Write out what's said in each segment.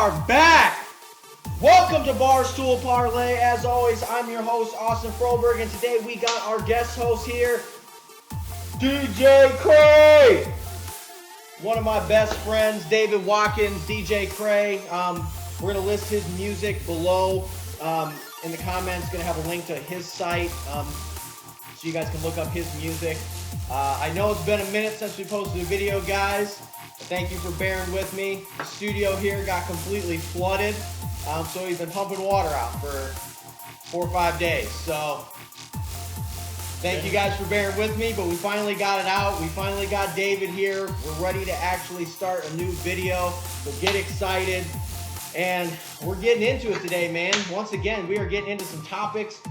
are back. Welcome to Barstool Parlay. As always, I'm your host, Austin Froberg, and today we got our guest host here, DJ Kray. One of my best friends, David Watkins, DJ Kray. We're going to list his music below. In the comments, going to have a link to his site, so you guys can look up his music. I know it's been a minute since we posted a video, guys. Thank you for bearing with me. The studio here got completely flooded, so we've been pumping water out for 4 or 5 days. So thank you guys for bearing with me, but we finally got it out. We finally got David here. We're ready to actually start a new video, so get excited. And we're getting into it today, man. Once again, we are getting into some topics.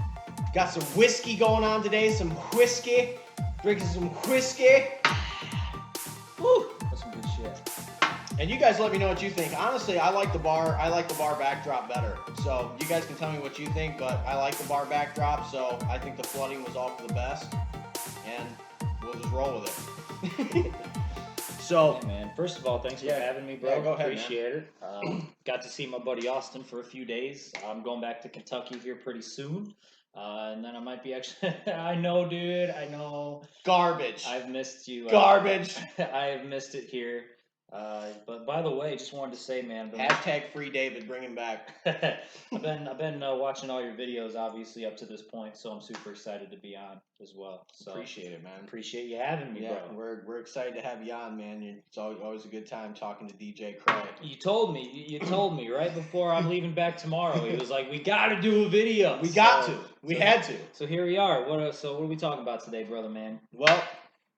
Got some whiskey going on today, some whiskey. Drinking some whiskey. Woo. That's some good shit. And you guys let me know what you think. Honestly, I like the bar backdrop better. So you guys can tell me what you think, but I like the bar backdrop, so I think the flooding was all for the best. And we'll just roll with it. So, hey man, first of all, thanks for having me, bro. Yeah, go ahead, appreciate it. Got to see my buddy Austin for a few days. I'm going back to Kentucky here pretty soon. And then I might be actually, I know, dude, I know. Garbage. I've missed you. Garbage. I have missed it here. But by the way, just wanted to say, man. Hashtag free David, bring him back. I've been watching all your videos, obviously, up to this point, so I'm super excited to be on as well. So Appreciate it, man. Appreciate you having me, bro. We're excited to have you on, man. It's always a good time talking to DJ Kray. You told me right before I'm leaving back tomorrow. He was like, "We got to do a video. We had to. So here we are. What are we talking about today, brother, man? Well,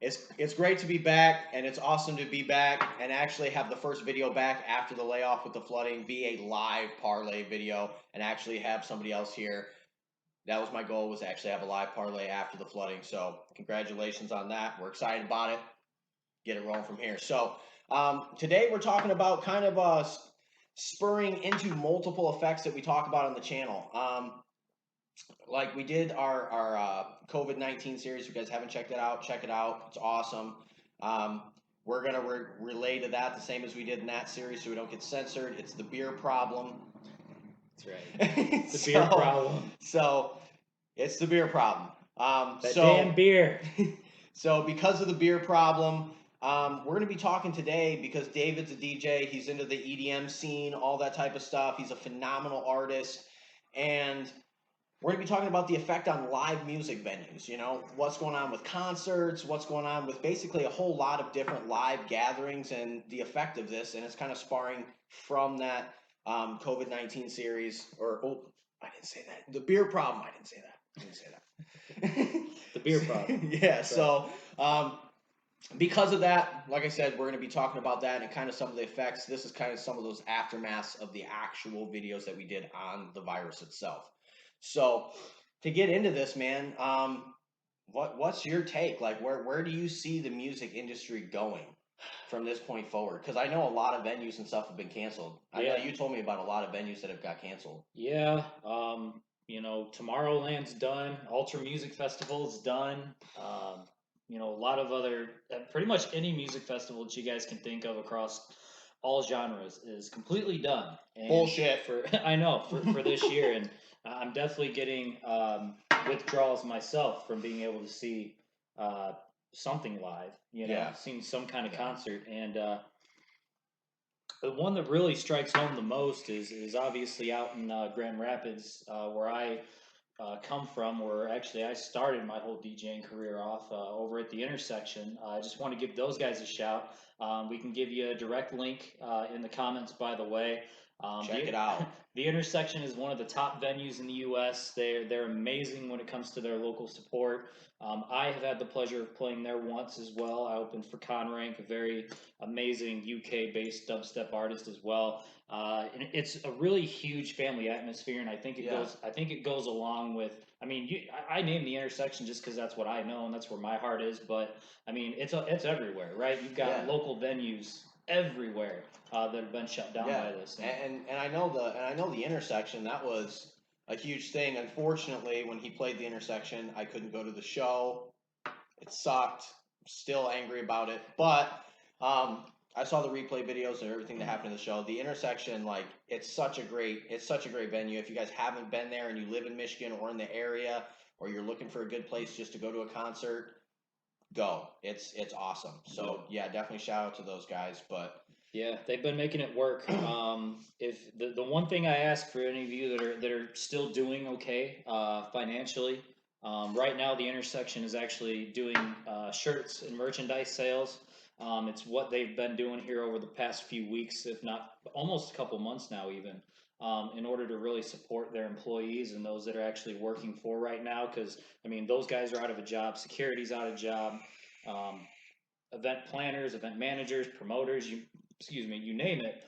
it's great to be back, and it's awesome to be back and actually have the first video back after the layoff with the flooding be a live parlay video and actually have somebody else here. That was my goal, was to actually have a live parlay after the flooding. So congratulations on that. We're excited about it. Get it rolling from here. So today we're talking about kind of spurring into multiple effects that we talk about on the channel. Like we did our COVID-19 series. If you guys haven't checked it out, check it out. It's awesome. We're going to relay to that the same as we did in that series so we don't get censored. It's the beer problem. That's right. The beer problem. So it's the beer problem. Damn beer. So because of the beer problem, we're going to be talking today because David's a DJ. He's into the EDM scene, all that type of stuff. He's a phenomenal artist. And we're going to be talking about the effect on live music venues, you know, what's going on with concerts, what's going on with basically a whole lot of different live gatherings and the effect of this. And it's kind of sparring from that COVID-19 series, I didn't say that. The beer problem, I didn't say that. The beer problem. Yeah, right. So because of that, like I said, we're going to be talking about that and kind of some of the effects. This is kind of some of those aftermaths of the actual videos that we did on the virus itself. So to get into this, man, what's your take? Like, where do you see the music industry going from this point forward? Because I know a lot of venues and stuff have been canceled. I know you told me about a lot of venues that have got canceled. Yeah, you know, Tomorrowland's done. Ultra Music Festival's done. You know, a lot of other, pretty much any music festival that you guys can think of across all genres is completely done. And bullshit. I know, for this year. And I'm definitely getting withdrawals myself from being able to see something live, you know, seeing some kind of concert. And the one that really strikes home the most is obviously out in Grand Rapids, where I come from, where actually I started my whole DJing career off over at the Intersection. I just want to give those guys a shout. We can give you a direct link in the comments, by the way. Check it out. The Intersection is one of the top venues in the U.S. They're amazing when it comes to their local support. I have had the pleasure of playing there once as well. I opened for Conrank, a very amazing UK-based dubstep artist as well. And it's a really huge family atmosphere, and I think it goes along with. I mean, I named the Intersection just because that's what I know and that's where my heart is. But I mean, it's everywhere, right? You've got local venues everywhere that have been shut down by this. And I know the Intersection, that was a huge thing. Unfortunately, when he played the Intersection, I couldn't go to the show. It sucked. I'm still angry about it. But I saw the replay videos and everything that happened in the show. The intersection, like, it's such a great venue. If you guys haven't been there and you live in Michigan or in the area, or you're looking for a good place just to go to a concert, go. It's awesome. So yeah, definitely shout out to those guys. But yeah, they've been making it work. If the one thing I ask for any of you that are still doing okay financially, right now the intersection is actually doing shirts and merchandise sales. It's what they've been doing here over the past few weeks, if not almost a couple months now, even. In order to really support their employees and those that are actually working for right now, because I mean those guys are out of a job, security's out of a job, event planners, event managers, promoters, you name it,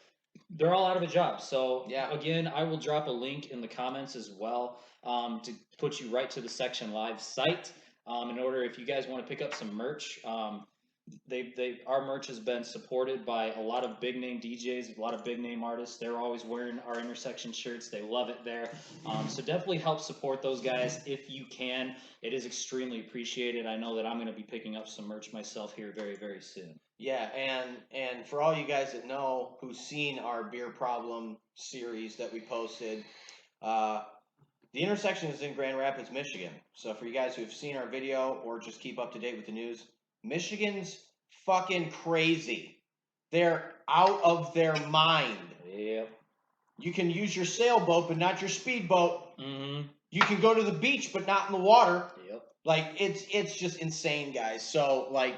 they're all out of a job. So yeah, again, I will drop a link in the comments as well to put you right to the Section Live site. In order, if you guys want to pick up some merch, our merch has been supported by a lot of big name DJs, a lot of big name artists. They're always wearing our intersection shirts. They love it there. So definitely help support those guys if you can. It is extremely appreciated. I know that I'm going to be picking up some merch myself here very, very soon. Yeah, and for all you guys that know who's seen our beer problem series that we posted, the intersection is in Grand Rapids, Michigan. So for you guys who have seen our video or just keep up to date with the news, Michigan's fucking crazy. They're out of their mind. Yep. You can use your sailboat, but not your speedboat. Mm-hmm. You can go to the beach, but not in the water. Yep. Like it's just insane, guys. So like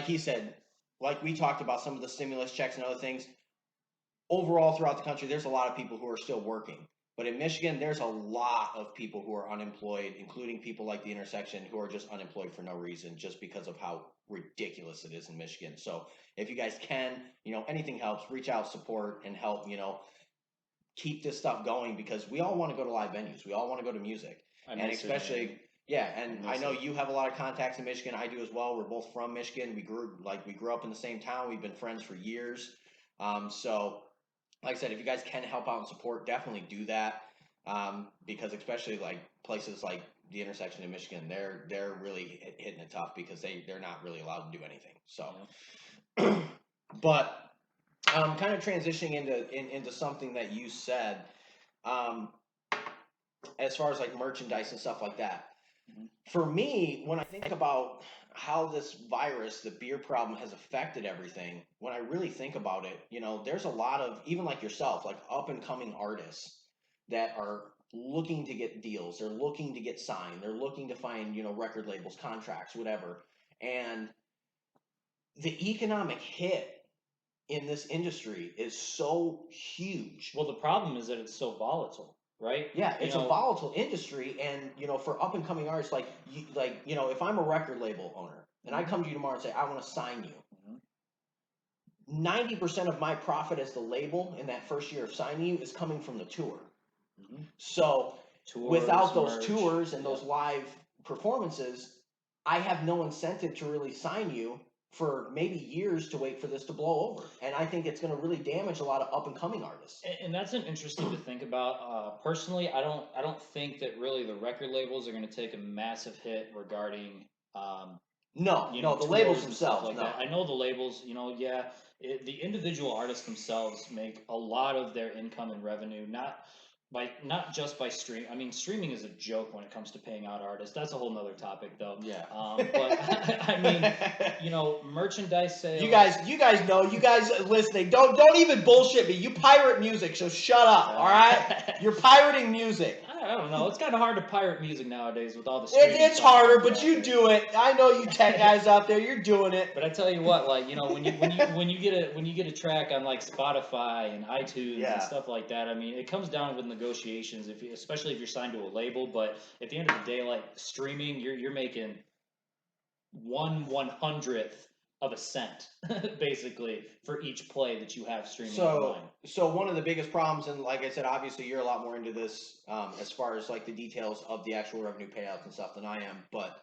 he said, like we talked about some of the stimulus checks and other things. Overall, throughout the country, there's a lot of people who are still working. But in Michigan, there's a lot of people who are unemployed, including people like the intersection who are just unemployed for no reason, just because of how ridiculous it is in Michigan. So if you guys can, anything helps. Reach out, support, and help, keep this stuff going, because we all want to go to live venues. We all want to go to music. And especially, yeah, and I know you have a lot of contacts in Michigan. I do as well. We're both from Michigan. We grew up in the same town. We've been friends for years. So like I said, if you guys can help out and support, definitely do that. Because especially like places like the intersection in Michigan, they're really hitting it tough because they're not really allowed to do anything. So, but kind of transitioning into something that you said, as far as like merchandise and stuff like that. Mm-hmm. For me, when I think about how this virus, the beer problem, has affected everything, when I really think about it, there's a lot of, even like yourself, like up and coming artists that are looking to get deals. They're looking to get signed. They're looking to find, record labels, contracts, whatever. And the economic hit in this industry is so huge. Well, the problem is that it's so volatile, right? Yeah, it's a volatile industry, and for up and coming artists, if I'm a record label owner and I come to you tomorrow and say I want to sign you, 90% of my profit as the label in that first year of signing you is coming from the tour. So without those tours and those live performances, I have no incentive to really sign you for maybe years to wait for this to blow over. And I think it's going to really damage a lot of up and coming artists. And that's an interesting to think about. Personally, I don't think that really the record labels are going to take a massive hit regarding the labels themselves. Like that. I know the labels, the individual artists themselves make a lot of their income and revenue, not just by stream. I mean, streaming is a joke when it comes to paying out artists. That's a whole nother topic, though. Yeah. But I mean, merchandise sales. You guys know. You guys listening. Don't even bullshit me. You pirate music, so shut up. All right. You're pirating music. I don't know. It's kind of hard to pirate music nowadays with all the streaming. It's harder, but you do it. I know you tech guys out there. You're doing it. But I tell you what, like when you get a track on like Spotify and iTunes and stuff like that, I mean, it comes down with negotiations. Especially if you're signed to a label, but at the end of the day, like streaming, you're making 1/100th of a cent basically for each play that you have streaming online. So one of the biggest problems, and like I said, obviously you're a lot more into this as far as like the details of the actual revenue payouts and stuff than I am, but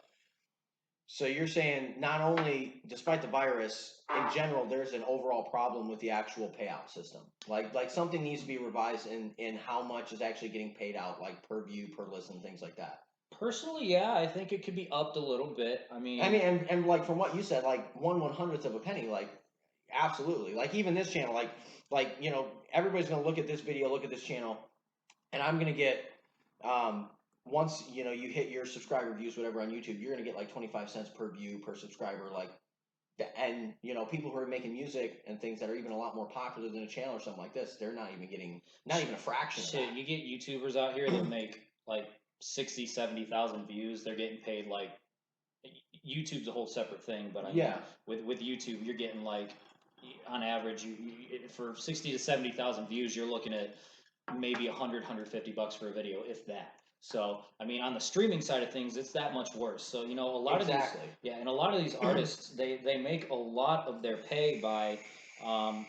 so you're saying not only despite the virus in general, there's an overall problem with the actual payout system. Like something needs to be revised in how much is actually getting paid out, like per view, per listen, things like that. Personally, yeah, I think it could be upped a little bit. I mean, and like from what you said, like 1/100th of a penny, like Absolutely. Like even this channel, like you know, everybody's gonna look at this video, look at this channel, and I'm gonna get once you know you hit your subscriber views, whatever on YouTube, you're gonna get like 25 cents per view per subscriber, like. And you know, people who are making music and things that are even a lot more popular than a channel or something like this, they're not even getting, not even a fraction of that. You get YouTubers out here that make like 60, 70,000 views. They're getting paid like YouTube's a whole separate thing, but I mean, with YouTube, you're getting like on average, for 60 to 70,000 views, you're looking at maybe 100, $150 for a video, if that. So, I mean, on the streaming side of things, it's that much worse. So, you know, a lot of these, yeah, and a lot of these artists, they make a lot of their pay by,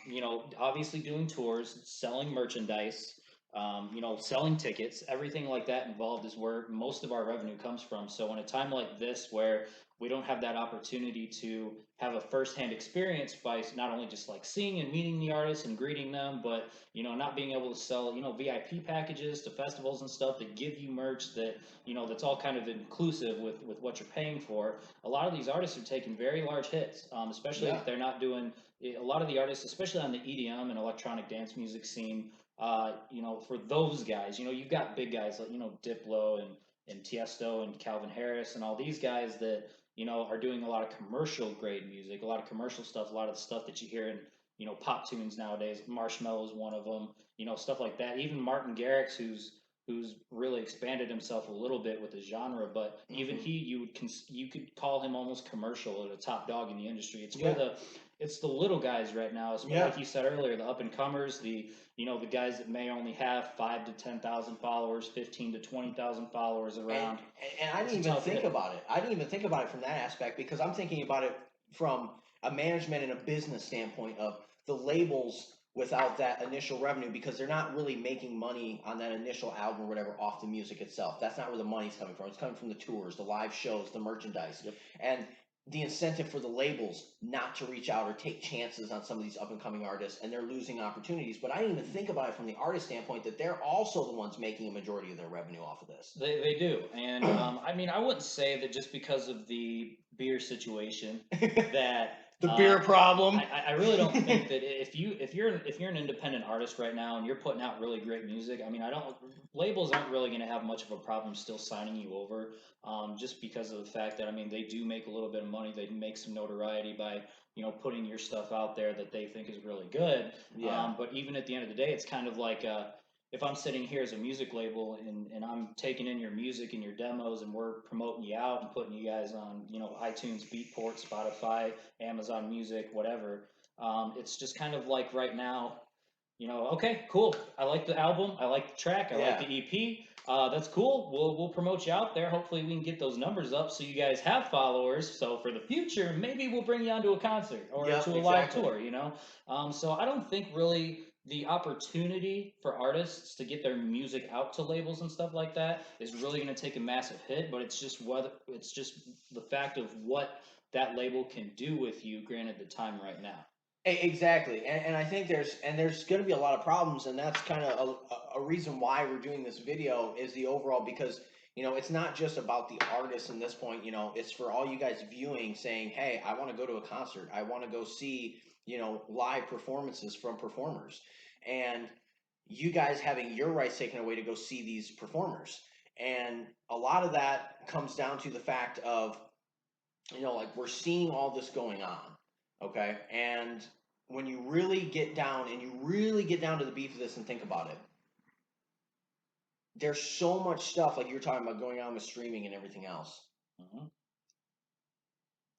you know, obviously doing tours, selling merchandise, you know, selling tickets, everything like that involved is where most of our revenue comes from. So, in a time like this where we don't have that opportunity to have a firsthand experience by not only just like seeing and meeting the artists and greeting them, but you know, not being able to sell, you know, VIP packages to festivals and stuff that give you merch that, you know, that's all kind of inclusive with what you're paying for. A lot of these artists are taking very large hits, especially if they're not doing, a lot of the artists, especially on the EDM and electronic dance music scene, you know, for those guys, you know, you've got big guys like, you know, Diplo and Tiesto and Calvin Harris and all these guys that, you know, are doing a lot of commercial grade music, a lot of commercial stuff, a lot of the stuff that you hear in, you know, pop tunes nowadays. Marshmello is one of them, you know, stuff like that. Even Martin Garrix, who's really expanded himself a little bit with the genre, but even he, you could call him almost commercial, or a top dog in the industry. It's where it's the little guys right now, like you said earlier, the up and comers, the, you know, the guys that may only have 5 to 10,000 followers, 15 to 20,000 followers around. And I didn't even think about it. I didn't even think about it from that aspect, because I'm thinking about it from a management and a business standpoint of the labels without that initial revenue, because they're not really making money on that initial album or whatever off the music itself. That's not where the money's coming from. It's coming from the tours, the live shows, the merchandise. And the incentive for the labels not to reach out or take chances on some of these up and coming artists, and they're losing opportunities. But I didn't even think about it from the artist standpoint that they're also the ones making a majority of their revenue off of this. They do. And I mean, I wouldn't say that just because of the beer situation that the beer problem. I really don't think that if you're an independent artist right now and you're putting out really great music, I mean, labels aren't really going to have much of a problem still signing you over, just because of the fact that, I mean, they do make a little bit of money. They make some notoriety by, you know, putting your stuff out there that they think is really good. But even at the end of the day, it's kind of like, if I'm sitting here as a music label and I'm taking in your music and your demos and we're promoting you out and putting you guys on, you know, iTunes, Beatport, Spotify, Amazon Music, whatever, it's just kind of like right now, you know, okay, cool. I like the album. I like the track. I like the EP. That's cool. We'll promote you out there. Hopefully we can get those numbers up so you guys have followers. So for the future, maybe we'll bring you onto a concert or to a live tour, you know? So I don't think really the opportunity for artists to get their music out to labels and stuff like that is really going to take a massive hit, but it's just the fact of what that label can do with you, granted the time right now. Exactly, and I think there's going to be a lot of problems, and that's kind of a reason why we're doing this video is the overall, because you know it's not just about the artist in this point. You know, it's for all you guys viewing, saying, hey, I want to go to a concert, I want to go see, you know, live performances from performers, and you guys having your rights taken away to go see these performers, and a lot of that comes down to the fact of, you know, like we're seeing all this going on. Okay, and when you really get down to the beef of this and think about it, there's so much stuff like you're talking about going on with streaming and everything else.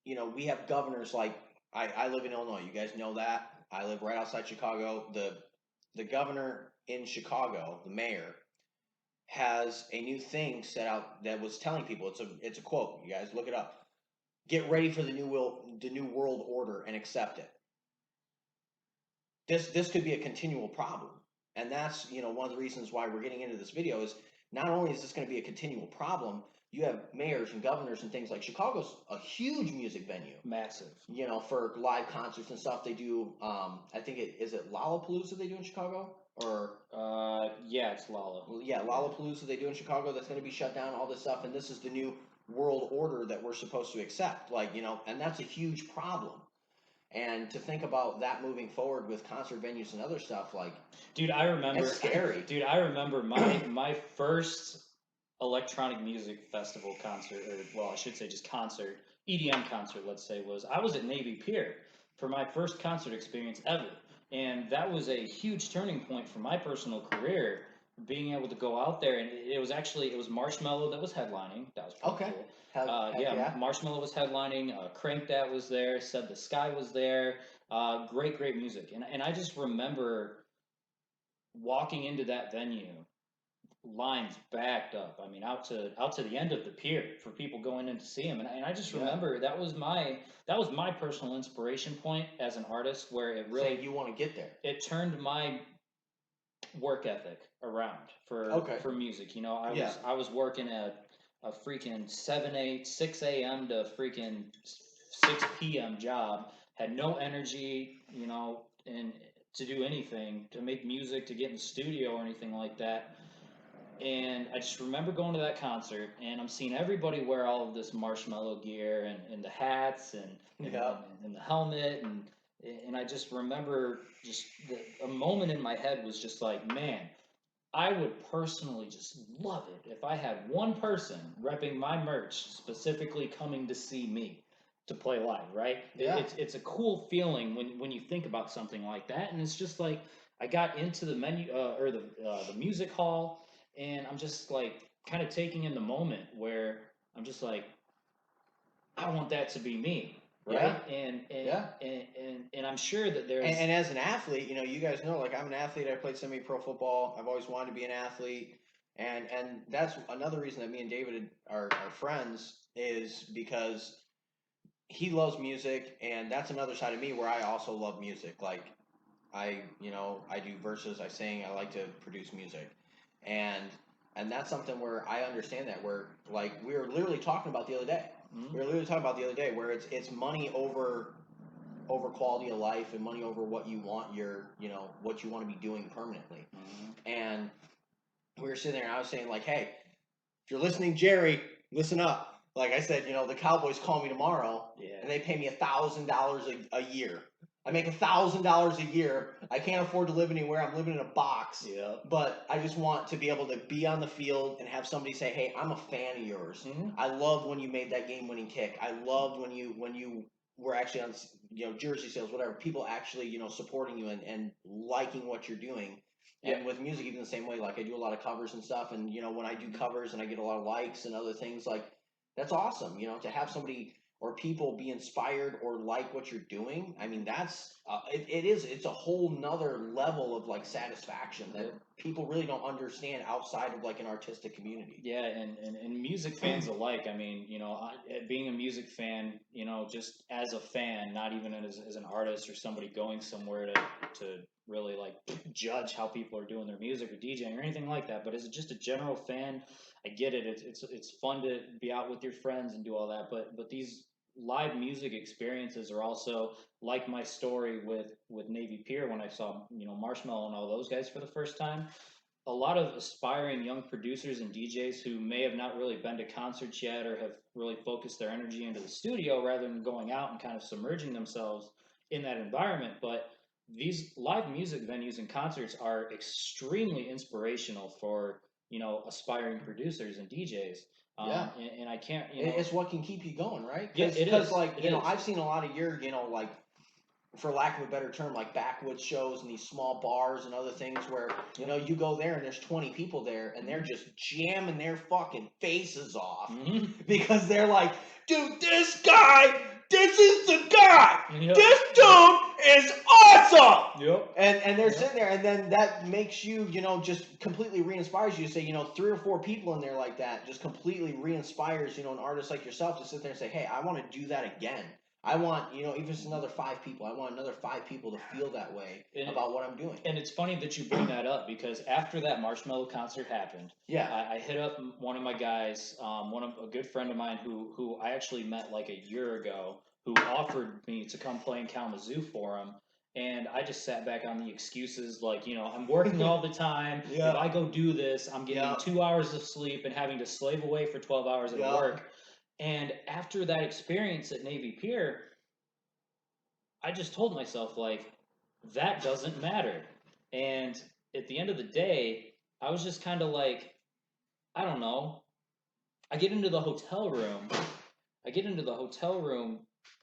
You know, we have governors like I live in Illinois. You guys know that. I live right outside Chicago. The governor in Chicago, the mayor, has a new thing set out that was telling people, it's a quote. You guys look it up. Get ready for the new world order and accept it. This could be a continual problem, and that's, you know, one of the reasons why we're getting into this video is not only is this going to be a continual problem, you have mayors and governors and things like Chicago's a huge music venue, massive, you know, for live concerts and stuff. They do, I think is it Lollapalooza they do in Chicago, or yeah, it's Lollapalooza they do in Chicago. That's going to be shut down, all this stuff, and this is the new world order that we're supposed to accept, like, you know, and that's a huge problem. And to think about that moving forward with concert venues and other stuff, like, dude, I remember. that's scary. Dude, I remember my first electronic music festival concert, or well, I should say just concert, EDM concert, let's say, I was at Navy Pier for my first concert experience ever, and that was a huge turning point for my personal career. Being able to go out there, and it was Marshmello that was headlining. That was pretty Okay. cool. Heck yeah. Marshmello was headlining. Crank That was there. Said the Sky was there. Great music, and I just remember walking into that venue, lines backed up. I mean, out to the end of the pier for people going in to see him, and I just remember that was my personal inspiration point as an artist, where it really you want to get there. It turned my work ethic around for music. You know, I was working at a freaking 6 a.m. to freaking 6 p.m. job. Had no energy, you know, and to do anything, to make music, to get in the studio or anything like that. And I just remember going to that concert, and I'm seeing everybody wear all of this Marshmello gear and the hats and the helmet, and I just remember a moment in my head was just like, man, I would personally just love it if I had one person repping my merch specifically coming to see me to play live, right? Yeah. It's a cool feeling when you think about something like that, and it's just like I got into the menu or the music hall, and I'm just like kind of taking in the moment where I'm just like, I want that to be me, right? And I'm sure that there's and as an athlete, you know, you guys know, like, I'm an athlete. I played semi-pro football. I've always wanted to be an athlete, and that's another reason that me and David are friends, is because he loves music, and that's another side of me where I also love music. Like, I do verses, I sing, I like to produce music, and that's something where I understand that, where, like, we were literally talking about the other day. We were literally talking about the other day where it's money over quality of life, and money over what you want what you want to be doing permanently. And we were sitting there, and I was saying, like, hey, if you're listening, Jerry, listen up. Like I said, the Cowboys call me tomorrow, and they pay me $1,000 a year. I make $1,000 a year. I can't afford to live anywhere. I'm living in a box. Yeah. But I just want to be able to be on the field and have somebody say, "Hey, I'm a fan of yours. I loved when you made that game-winning kick. I loved when you were actually on, jersey sales, whatever. People actually, supporting you and liking what you're doing." And with music, even the same way. Like, I do a lot of covers and stuff, and when I do covers and I get a lot of likes and other things, like, that's awesome. To have somebody or people be inspired or like what you're doing. I mean, that's it's a whole nother level of, like, satisfaction that people really don't understand outside of, like, an artistic community. Yeah, and music fans alike. I mean, being a music fan, just as a fan, not even as an artist or somebody going somewhere to really, like, judge how people are doing their music or DJing or anything like that. But as just a general fan, I get it. It's fun to be out with your friends and do all that. But these live music experiences are also, like my story with Navy Pier, when I saw Marshmello and all those guys for the first time. A lot of aspiring young producers and DJs who may have not really been to concerts yet, or have really focused their energy into the studio rather than going out and kind of submerging themselves in that environment. But these live music venues and concerts are extremely inspirational for aspiring producers and DJs. And I can't. It's what can keep you going, right? Yeah, it is. Because, like, I've seen a lot of your, like, for lack of a better term, like, backwoods shows and these small bars and other things where, you go there and there's 20 people there and they're just jamming their fucking faces off because they're like, dude, this is the guy. Yep. This dude is awesome. Yep. And they're sitting there, and then that makes you, just completely re-inspires you to say, 3 or 4 people in there like that just completely re-inspires, an artist like yourself to sit there and say, hey, I want to do that again. I want, even if it's another 5 people, I want another 5 people to feel that way about what I'm doing. And it's funny that you bring that up, because after that Marshmello concert happened, I hit up one of my guys, a good friend of mine who I actually met like a year ago, who offered me to come play in Kalamazoo for him. And I just sat back on the excuses, like, I'm working all the time. If I go do this, I'm getting 2 hours of sleep and having to slave away for 12 hours at work. And after that experience at Navy Pier, I just told myself, like, that doesn't matter. And at the end of the day, I was just kind of like, I don't know. I get into the hotel room. I get into the hotel room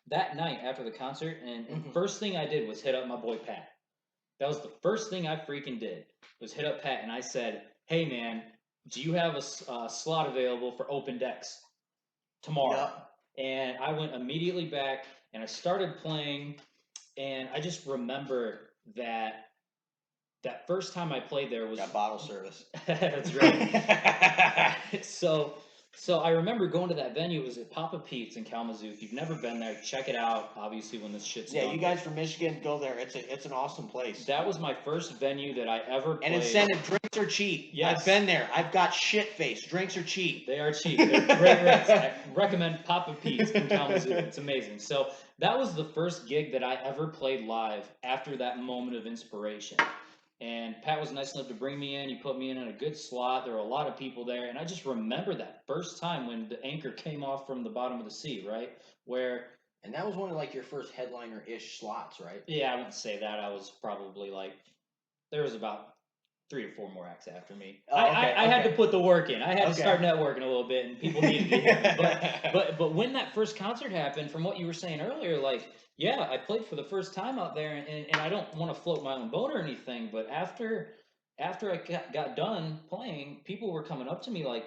that night after the concert, and first thing I did was hit up my boy Pat. That was the first thing I freaking did, was hit up Pat, and I said, "Hey man, do you have a slot available for open decks tomorrow?" Yep. And I went immediately back and I started playing, and I just remember that first time I played there was got bottle service. That's right. So I remember going to that venue. It was at Papa Pete's in Kalamazoo. If you've never been there, check it out. Obviously, when this shit's done. You guys from Michigan, go there. It's an awesome place. That was my first venue that I ever played. And incentive, drinks are cheap. Yes. I've been there. I've got shit face. Drinks are cheap. They are cheap. They're great rates. I recommend Papa Pete's in Kalamazoo. It's amazing. So that was the first gig that I ever played live after that moment of inspiration. And Pat was nice enough to bring me in. He put me in a good slot. There were a lot of people there. And I just remember that first time when the anchor came off from the bottom of the sea, right? And that was one of like your first headliner-ish slots, right? Yeah, I wouldn't say that. I was probably like, there was about 3 or 4 more acts after me. I had to put the work in. I had to start networking a little bit, and people needed to hear me. But when that first concert happened, from what you were saying earlier, like, yeah, I played for the first time out there, and I don't want to float my own boat or anything, but after I got done playing, people were coming up to me like,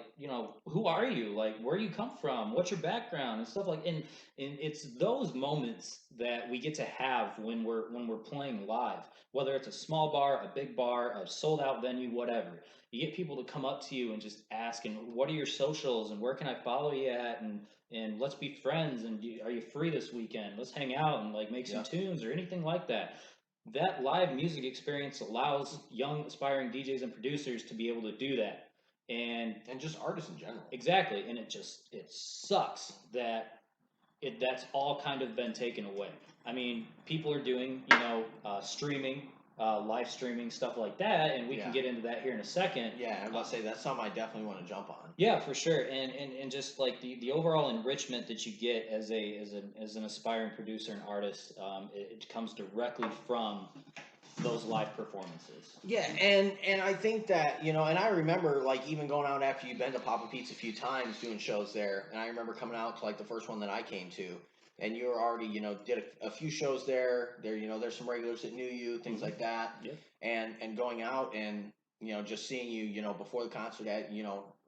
who are you? Like, where you come from? What's your background? And stuff like, and it's those moments that we get to have when we're playing live, whether it's a small bar, a big bar, a sold out venue, whatever. You get people to come up to you and just ask, and what are your socials, and where can I follow you at, and let's be friends, and are you free this weekend? Let's hang out and like make some tunes or anything like that. That live music experience allows young aspiring DJs and producers to be able to do that, and just artists in general. Exactly, and it sucks that that's all kind of been taken away. I mean, people are doing streaming, live streaming, stuff like that, and we can get into that here in a second. Yeah, I'm about to say that's something I definitely want to jump on. Yeah, for sure, and just like the overall enrichment that you get as an aspiring producer and artist, it comes directly from those live performances. Yeah, and I think that, and I remember like even going out after you've been to Papa Pete's a few times doing shows there, and I remember coming out to like the first one that I came to, and you were already, did a few shows there. There's some regulars that knew you, things like that. Yeah. And going out and, just seeing you, before the concert at,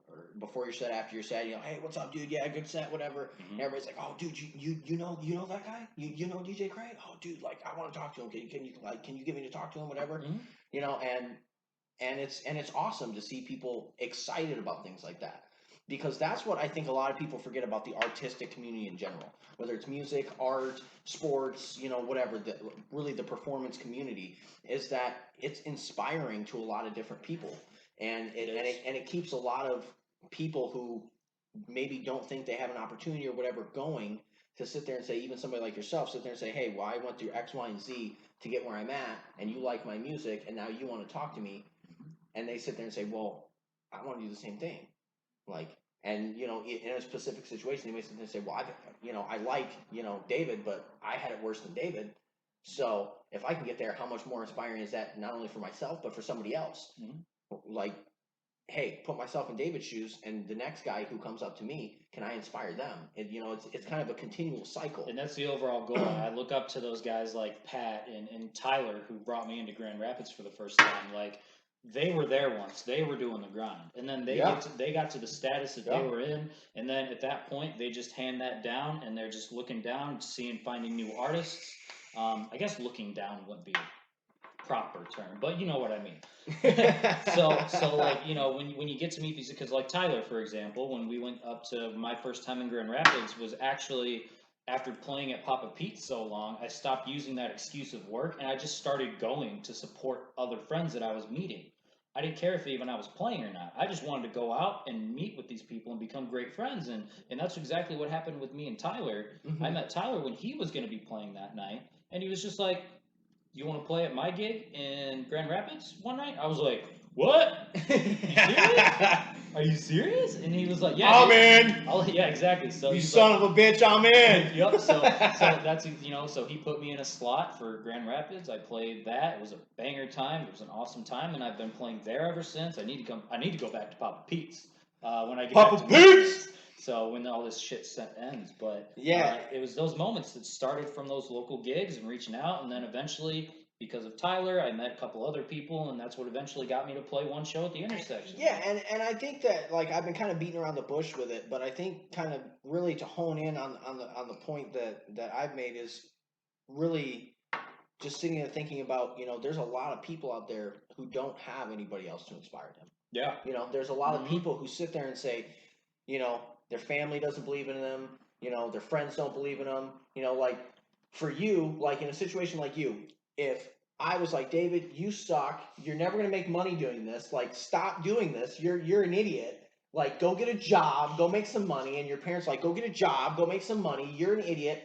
or before your set, after your set, hey, what's up, dude? Yeah, good set, whatever. And everybody's like, oh, dude, you know that guy? You know DJ Kray? Oh, dude, like I want to talk to him. Can you get me to talk to him, whatever? And it's awesome to see people excited about things like that. Because that's what I think a lot of people forget about the artistic community in general, whether it's music, art, sports, whatever, really the performance community, is that it's inspiring to a lot of different people. And it keeps a lot of people who maybe don't think they have an opportunity or whatever going to sit there and say, even somebody like yourself, sit there and say, hey, well, I went through X, Y, and Z to get where I'm at, and you like my music, and now you want to talk to me. And they sit there and say, well, I want to do the same thing. Like, and, in a specific situation, they may sit there and say, well, I like, David, but I had it worse than David. So if I can get there, how much more inspiring is that, not only for myself, but for somebody else? Like, hey, put myself in David's shoes, and the next guy who comes up to me, can I inspire them? And, it's kind of a continual cycle. And that's the overall goal. I look up to those guys like Pat and Tyler, who brought me into Grand Rapids for the first time. Like, they were there once. They were doing the grind. And then they got to the status that they were in. And then at that point, they just hand that down, and they're just looking down, finding new artists. I guess looking down wouldn't be a proper term, but you know what I mean. So like, when you get to meet these, because like Tyler, for example, when we went up to my first time in Grand Rapids was actually after playing at Papa Pete's so long, I stopped using that excuse of work, and I just started going to support other friends that I was meeting. I didn't care if even I was playing or not. I just wanted to go out and meet with these people and become great friends, and that's exactly what happened with me and Tyler. I met Tyler when he was going to be playing that night, and he was just like, you want to play at my gig in Grand Rapids one night? I was like, what? You serious? Are you serious? And he was like, yeah, I'm dude. in. Yeah, exactly. So You he's son like, of a bitch, I'm in. yep. So that's so he put me in a slot for Grand Rapids. I played that. It was a banger time. It was an awesome time, and I've been playing there ever since. I need to come. I need to go back to Papa Pete's when I get Papa back to Pete's. So when all this shit ends, but yeah, it was those moments that started from those local gigs and reaching out, and then eventually, because of Tyler, I met a couple other people, and that's what eventually got me to play one show at the intersection. Yeah, and I think that like I've been kind of beating around the bush with it, but I think kind of really to hone in on the point that I've made is really just sitting there thinking about, there's a lot of people out there who don't have anybody else to inspire them. Yeah. There's a lot of people who sit there and say, their family doesn't believe in them, their friends don't believe in them, like for you, like in a situation like you, if I was like, David, you suck, you're never going to make money doing this, like stop doing this, you're an idiot, like go get a job, go make some money, and your parents like, go get a job, go make some money, you're an idiot.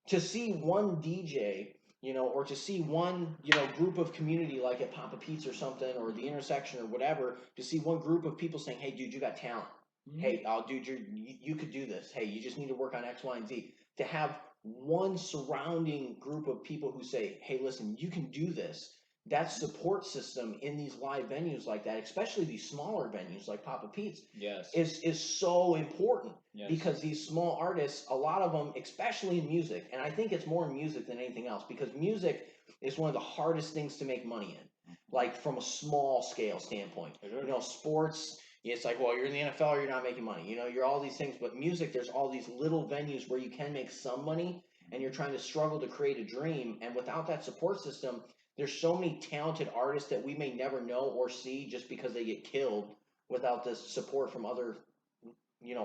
To see one DJ, or to see one, group of community like at Papa Pete's or something, or the intersection or whatever, to see one group of people saying, hey, dude, you got talent. Mm-hmm. Hey, dude, you could do this. Hey, you just need to work on X, Y, and Z. To have one surrounding group of people who say, hey, listen, you can do this. That support system in these live venues like that, especially these smaller venues like Papa Pete's, yes, is so important. Yes. Because these small artists, a lot of them, especially in music, and I think it's more in music than anything else, because music is one of the hardest things to make money in, like from a small scale standpoint. Sports, it's like, well, you're in the NFL or you're not making money. You're all these things, but music, there's all these little venues where you can make some money, and you're trying to struggle to create a dream, and without that support system, there's so many talented artists that we may never know or see just because they get killed without the support from other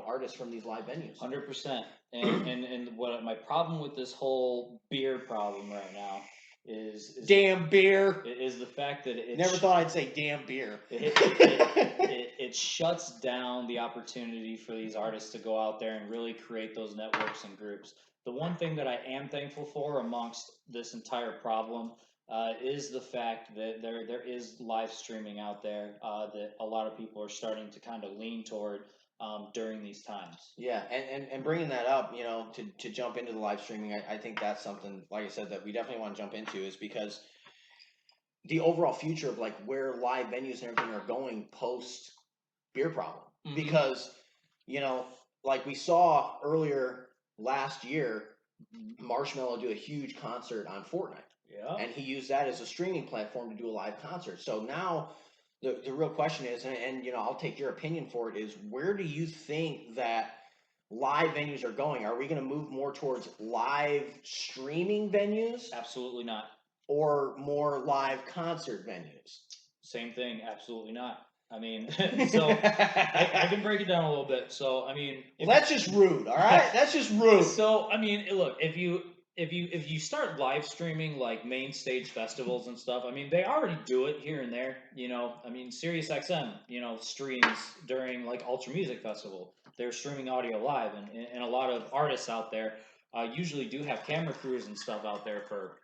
artists from these live venues. 100%. And what my problem with this whole beer problem right now is damn beer is the fact that it never thought I'd say damn beer. It shuts down the opportunity for these artists to go out there and really create those networks and groups. The one thing that I am thankful for amongst this entire problem is the fact that there is live streaming out there that a lot of people are starting to kind of lean toward during these times. Yeah, and bringing that up, to jump into the live streaming, I think that's something, like I said, that we definitely want to jump into, is because the overall future of like where live venues and everything are going post beer problem. Mm-hmm. Because, like we saw earlier last year, Marshmello do a huge concert on Fortnite. Yeah. And he used that as a streaming platform to do a live concert. So now the real question is, and I'll take your opinion for it, is where do you think that live venues are going? Are we going to move more towards live streaming venues? Absolutely not. Or more live concert venues? Same thing. Absolutely not. I mean, so I can break it down a little bit. So, I mean, that's just rude. All right, that's just rude. So, I mean, look, if you start live streaming like main stage festivals and stuff, I mean, they already do it here and there. I mean, SiriusXM, streams during like Ultra Music Festival. They're streaming audio live, and a lot of artists out there usually do have camera crews and stuff out there for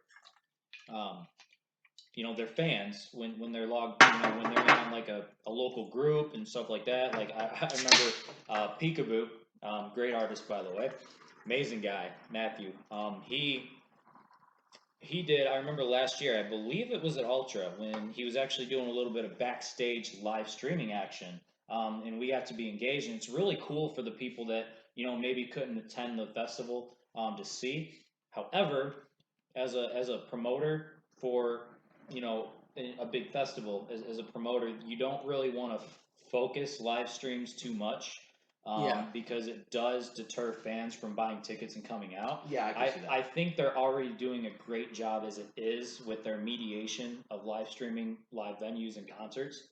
their fans when they're logged, when they're on like a local group and stuff like that. Like I remember Peekaboo, great artist by the way, amazing guy, Matthew. He did. I remember last year, I believe it was at Ultra, when he was actually doing a little bit of backstage live streaming action, and we got to be engaged. And it's really cool for the people that maybe couldn't attend the festival to see. However, as a promoter for a big festival, as a promoter, you don't really want to focus live streams too much, because it does deter fans from buying tickets and coming out. Yeah, I can see that. I think they're already doing a great job as it is with their mediation of live streaming live venues and concerts.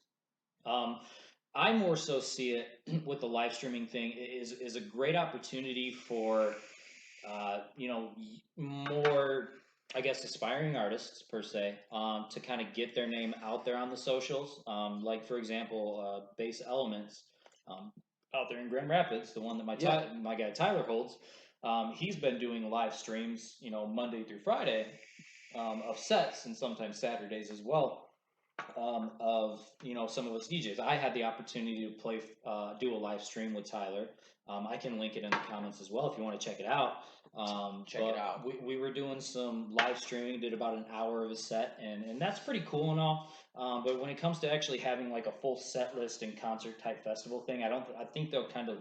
I more so see it with the live streaming thing is a great opportunity for more, I guess, aspiring artists per se, to kind of get their name out there on the socials. Like for example, Bass Elements, out there in Grand Rapids, the one that my guy Tyler holds. He's been doing live streams, Monday through Friday, of sets, and sometimes Saturdays as well. of some of us DJs. I had the opportunity to play, do a live stream with Tyler. I can link it in the comments as well if you want to check it out. Check it out. We were doing some live streaming, did about an hour of a set, and that's pretty cool and all. But when it comes to actually having like a full set list and concert type festival thing, I think they'll kind of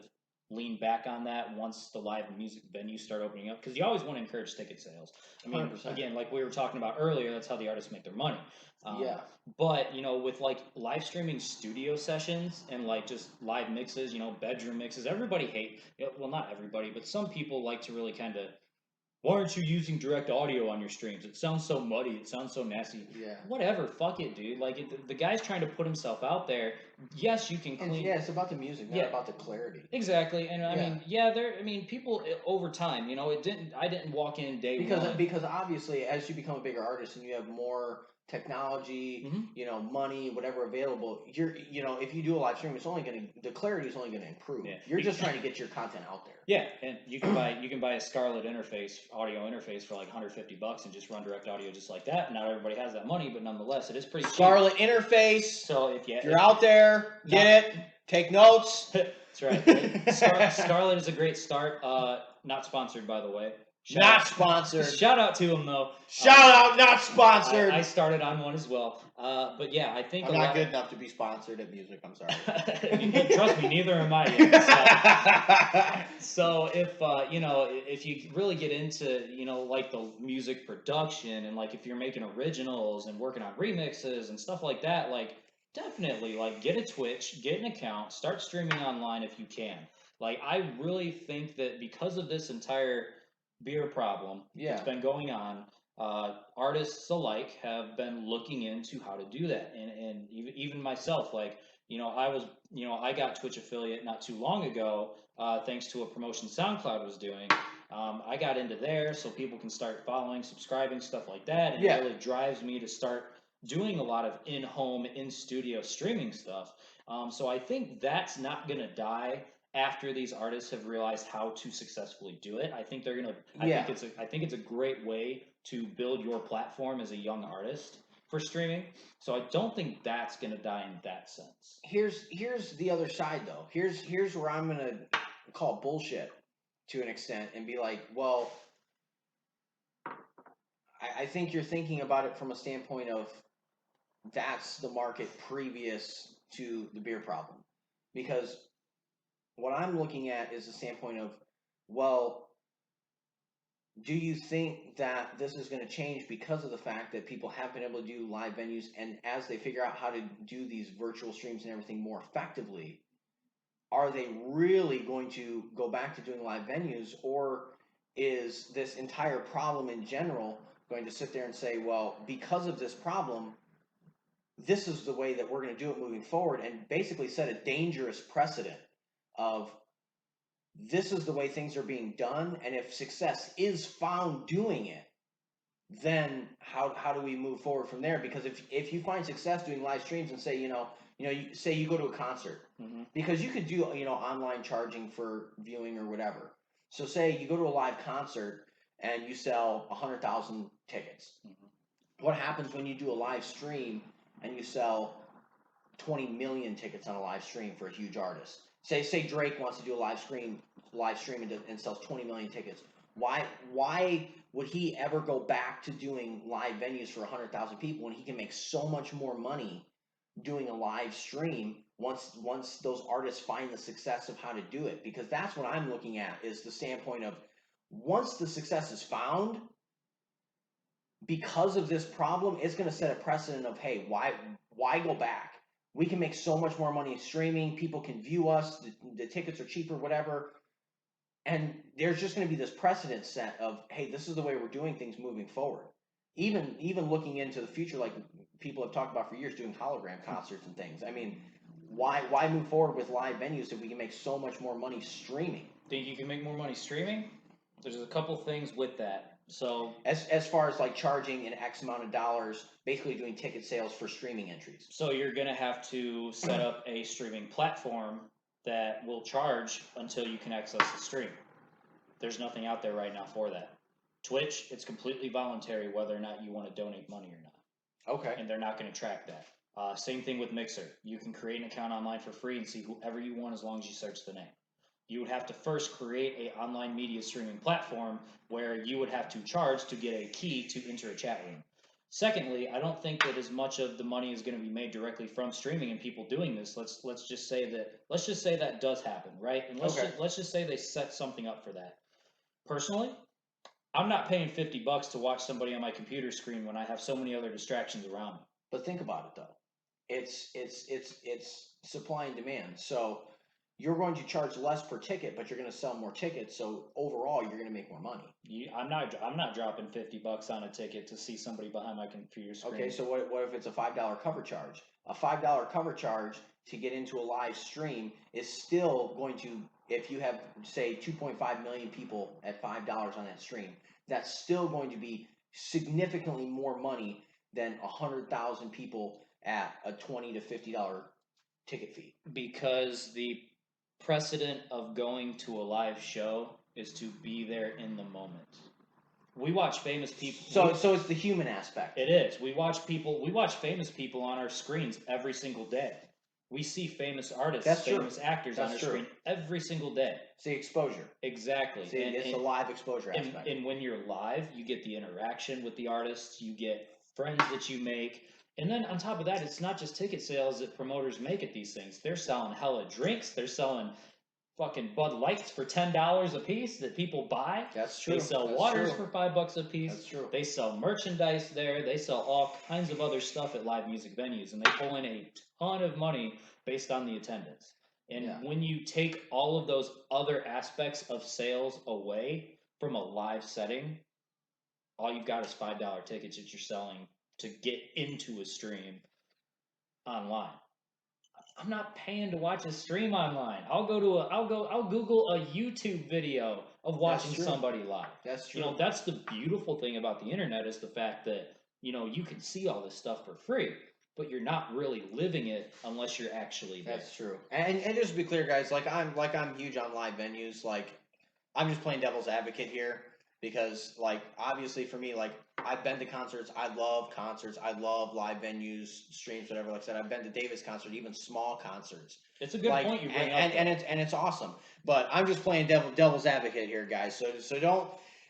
lean back on that once the live music venues start opening up, because you always want to encourage ticket sales. I mean, 100%. again, like we were talking about earlier, that's how the artists make their money. Yeah. But with like live streaming studio sessions and like just live mixes, bedroom mixes, everybody well, not everybody, but some people like to really kind of, why aren't you using direct audio on your streams? It sounds so muddy. It sounds so nasty. Yeah. Whatever. Fuck it, dude. Like the guy's trying to put himself out there. Yes, you can clean. Yeah, it's about the music, not about the clarity. Exactly. And I mean, people over time, I didn't walk in day one. Because obviously, as you become a bigger artist and you have more technology, money, whatever available, if you do a live stream, the clarity is only gonna improve. Yeah. You're just trying to get your content out there. Yeah, and you can buy a Scarlett audio interface for like $150 and just run direct audio just like that. Not everybody has that money, but nonetheless, it is pretty Scarlett interface. So if you're out there, get it, take notes. That's right. Scarlett is a great start. Not sponsored, by the way. Sponsored. Shout out to him though. Shout out, not sponsored. I started on one as well. But yeah, I think I'm not good enough to be sponsored at music. I'm sorry. Trust me, neither am I yet. So if you really get into like the music production and like if you're making originals and working on remixes and stuff like that, like definitely like get a Twitch, get an account, start streaming online if you can. Like I really think that because of this entire beer problem that's been going on, artists alike have been looking into how to do that, and even myself, like I got Twitch affiliate not too long ago, thanks to a promotion SoundCloud was doing. I got into there so people can start following, subscribing, stuff like that, and it really drives me to start doing a lot of in-home, in-studio streaming stuff. So I think that's not gonna die after these artists have realized how to successfully do it. I think they're gonna. I think it's a great way to build your platform as a young artist for streaming. So I don't think that's gonna die in that sense. Here's the other side though. Here's where I'm gonna call bullshit to an extent and be like, well, I think you're thinking about it from a standpoint of that's the market previous to the beer problem, because what I'm looking at is the standpoint of, well, do you think that this is going to change because of the fact that people have been able to do live venues, and as they figure out how to do these virtual streams and everything more effectively, are they really going to go back to doing live venues, or is this entire problem in general going to sit there and say, well, because of this problem, this is the way that we're going to do it moving forward, and basically set a dangerous precedent of this is the way things are being done, and if success is found doing it, then how do we move forward from there? Because if you find success doing live streams and say, say you go to a concert, because you could do, online charging for viewing or whatever. So say you go to a live concert and you sell 100,000 tickets. What happens when you do a live stream and you sell 20 million tickets on a live stream for a huge artist? Say Drake wants to do a live stream and sells 20 million tickets. Why would he ever go back to doing live venues for 100,000 people when he can make so much more money doing a live stream once those artists find the success of how to do it? Because that's what I'm looking at, is the standpoint of once the success is found, because of this problem, it's going to set a precedent of, hey, why go back? We can make so much more money streaming. People can view us. The tickets are cheaper, whatever. And there's just going to be this precedent set of, hey, this is the way we're doing things moving forward. Even looking into the future, like people have talked about for years, doing hologram concerts and things. I mean, why move forward with live venues if we can make so much more money streaming? Think you can make more money streaming? There's a couple things with that. So as far as like charging an X amount of dollars, basically doing ticket sales for streaming entries. So you're going to have to set up a streaming platform that will charge until you can access the stream. There's nothing out there right now for that. Twitch, it's completely voluntary whether or not you want to donate money or not. Okay. And they're not going to track that. Same thing with Mixer. You can create an account online for free and see whoever you want as long as you search the name. You would have to first create a online media streaming platform where you would have to charge to get a key to enter a chat room. Secondly, I don't think that as much of the money is going to be made directly from streaming and people doing this. Let's just say that does happen, right? And let's just say they set something up for that. Personally, I'm not paying $50 to watch somebody on my computer screen when I have so many other distractions around me. But think about it though. It's supply and demand. So you're going to charge less per ticket, but you're going to sell more tickets. So overall, you're going to make more money. I'm not dropping $50 on a ticket to see somebody behind my computer screen. Okay, so what if it's a $5 cover charge? A $5 cover charge to get into a live stream is still going to, if you have say 2.5 million people at $5 on that stream, that's still going to be significantly more money than 100,000 people at a $20 to $50 ticket fee. Because the precedent of going to a live show is to be there in the moment. We watch famous people. So it's the human aspect. It is. We watch famous people on our screens every single day. We see famous artists, famous actors on our screen every single day. See exposure. Exactly. See, it's a live exposure aspect. And when you're live, you get the interaction with the artists, you get friends that you make. And then on top of that, it's not just ticket sales that promoters make at these things. They're selling hella drinks. They're selling fucking Bud Lights for $10 a piece that people buy. That's true. They sell waters for $5 a piece. That's true. They sell merchandise there. They sell all kinds of other stuff at live music venues, and they pull in a ton of money based on the attendance. And when you take all of those other aspects of sales away from a live setting, all you've got is $5 tickets that you're selling to get into a stream online. I'm not paying to watch a stream online. I'll Google a YouTube video of watching somebody live. That's true. You know, that's the beautiful thing about the internet is the fact that, you know, you can see all this stuff for free, but you're not really living it unless you're actually there. That's true. And just to be clear, guys, I'm huge on live venues. Like, I'm just playing devil's advocate here because, like, obviously for me, like, I've been to concerts. I love concerts. I love live venues, streams, whatever. Like I said, I've been to David's concert, even small concerts. It's a good point you bring up. And it's awesome. But I'm just playing devil's advocate here, guys. So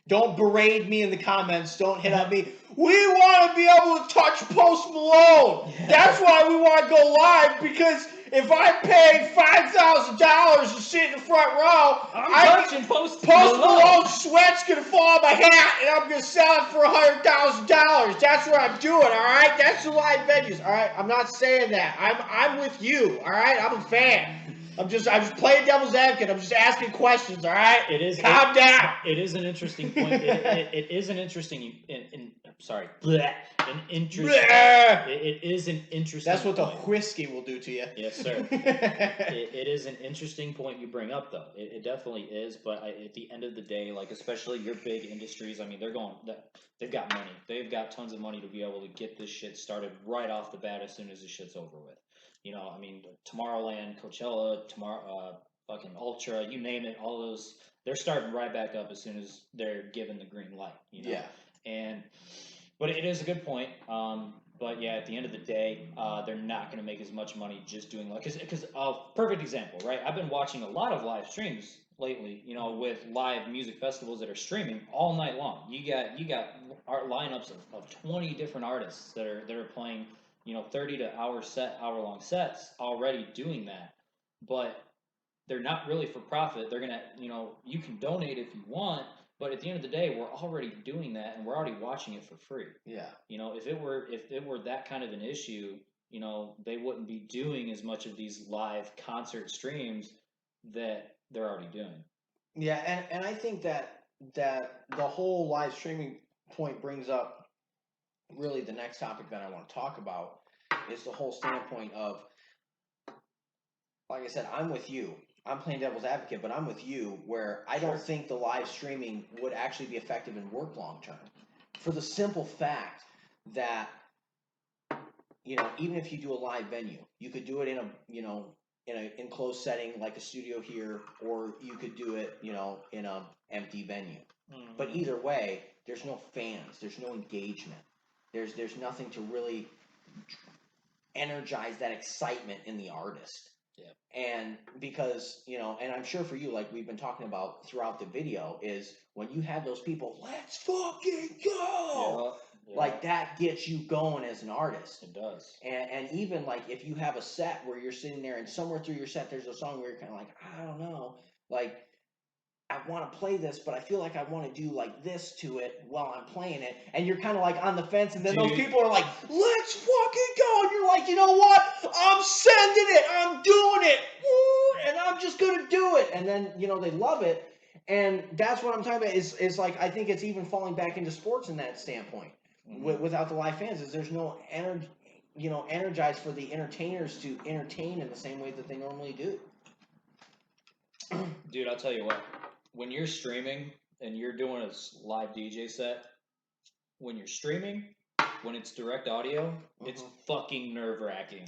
don't berate me in the comments. Don't hit up me. We want to be able to touch Post Malone. Yeah. That's why we want to go live, because if I pay $5,000 to sit in the front row, I'm touching Post Malone's sweat's going to fall on my hat, and I'm going to sell it for $100,000. That's what I'm doing, all right? That's the live venues, all right? I'm not saying that. I'm with you, all right? I'm a fan. I'm just playing devil's advocate. I'm just asking questions, all right? Calm down. It is an interesting point. It is an interesting. Sorry. An interesting. It is an interesting. That's what the whiskey will do to you. Yes, sir. It is an interesting point you bring up, though. It definitely is. But at the end of the day, like especially your big industries, I mean, they've got money. They've got tons of money to be able to get this shit started right off the bat as soon as the shit's over with. You know, I mean, Tomorrowland, Coachella, fucking Ultra, you name it, all those, they're starting right back up as soon as they're given the green light, you know? Yeah. But it is a good point. But yeah, at the end of the day, they're not going to make as much money just doing like, because perfect example, right? I've been watching a lot of live streams lately, you know, with live music festivals that are streaming all night long. You got art lineups of 20 different artists that are playing, you know, 30 to hour long sets already doing that. But they're not really for profit. They're gonna, you know, you can donate if you want, but at the end of the day, we're already doing that and we're already watching it for free. Yeah. You know, if it were that kind of an issue, you know, they wouldn't be doing as much of these live concert streams that they're already doing. Yeah, and I think that the whole live streaming point brings up really the next topic that I want to talk about is the whole standpoint of, like I said, I'm with you. I'm playing devil's advocate, but I'm with you where I don't think the live streaming would actually be effective and work long term. For the simple fact that, you know, even if you do a live venue, you could do it in an enclosed setting like a studio here, or you could do it, you know, in an empty venue. Mm-hmm. But either way, there's no fans, there's no engagement. There's nothing to really energize that excitement in the artist. Yeah. And because, you know, and I'm sure for you, like we've been talking about throughout the video, is when you have those people, let's fucking go. Yeah. Like that gets you going as an artist. It does. And even like if you have a set where you're sitting there and somewhere through your set there's a song where you're kind of like, I don't know, like I want to play this, but I feel like I want to do like this to it while I'm playing it. And you're kind of like on the fence, and then those people are like, let's fucking go. And you're like, you know what? I'm sending it. I'm doing it. And I'm just going to do it. And then, you know, they love it. And that's what I'm talking about is like, I think it's even falling back into sports in that standpoint. Without the live fans, is there's no energy, you know, energized for the entertainers to entertain in the same way that they normally do. Dude, I'll tell you what. When you're streaming and you're doing a live DJ set, when you're streaming, when it's direct audio, it's fucking nerve-wracking.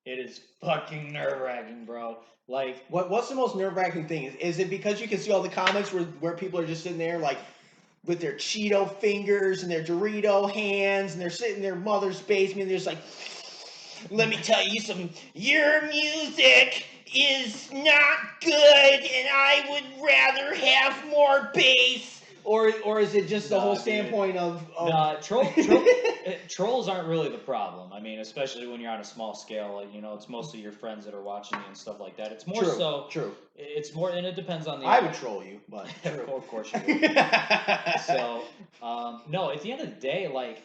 It is fucking nerve-wracking, bro. Like, what's the most nerve-wracking thing? Is it because you can see all the comments where people are just sitting there like with their Cheeto fingers and their Dorito hands, and they're sitting in their mother's basement and they're just like, let me tell you something, your music is not good and I would rather have more bass? Or is it just the whole standpoint of trolls aren't really the problem. I mean, especially when you're on a small scale, like, you know, it's mostly your friends that are watching you and stuff like that. It's more True. It's more, and it depends on the. I would troll you, but of course you would. So, no, at the end of the day, like,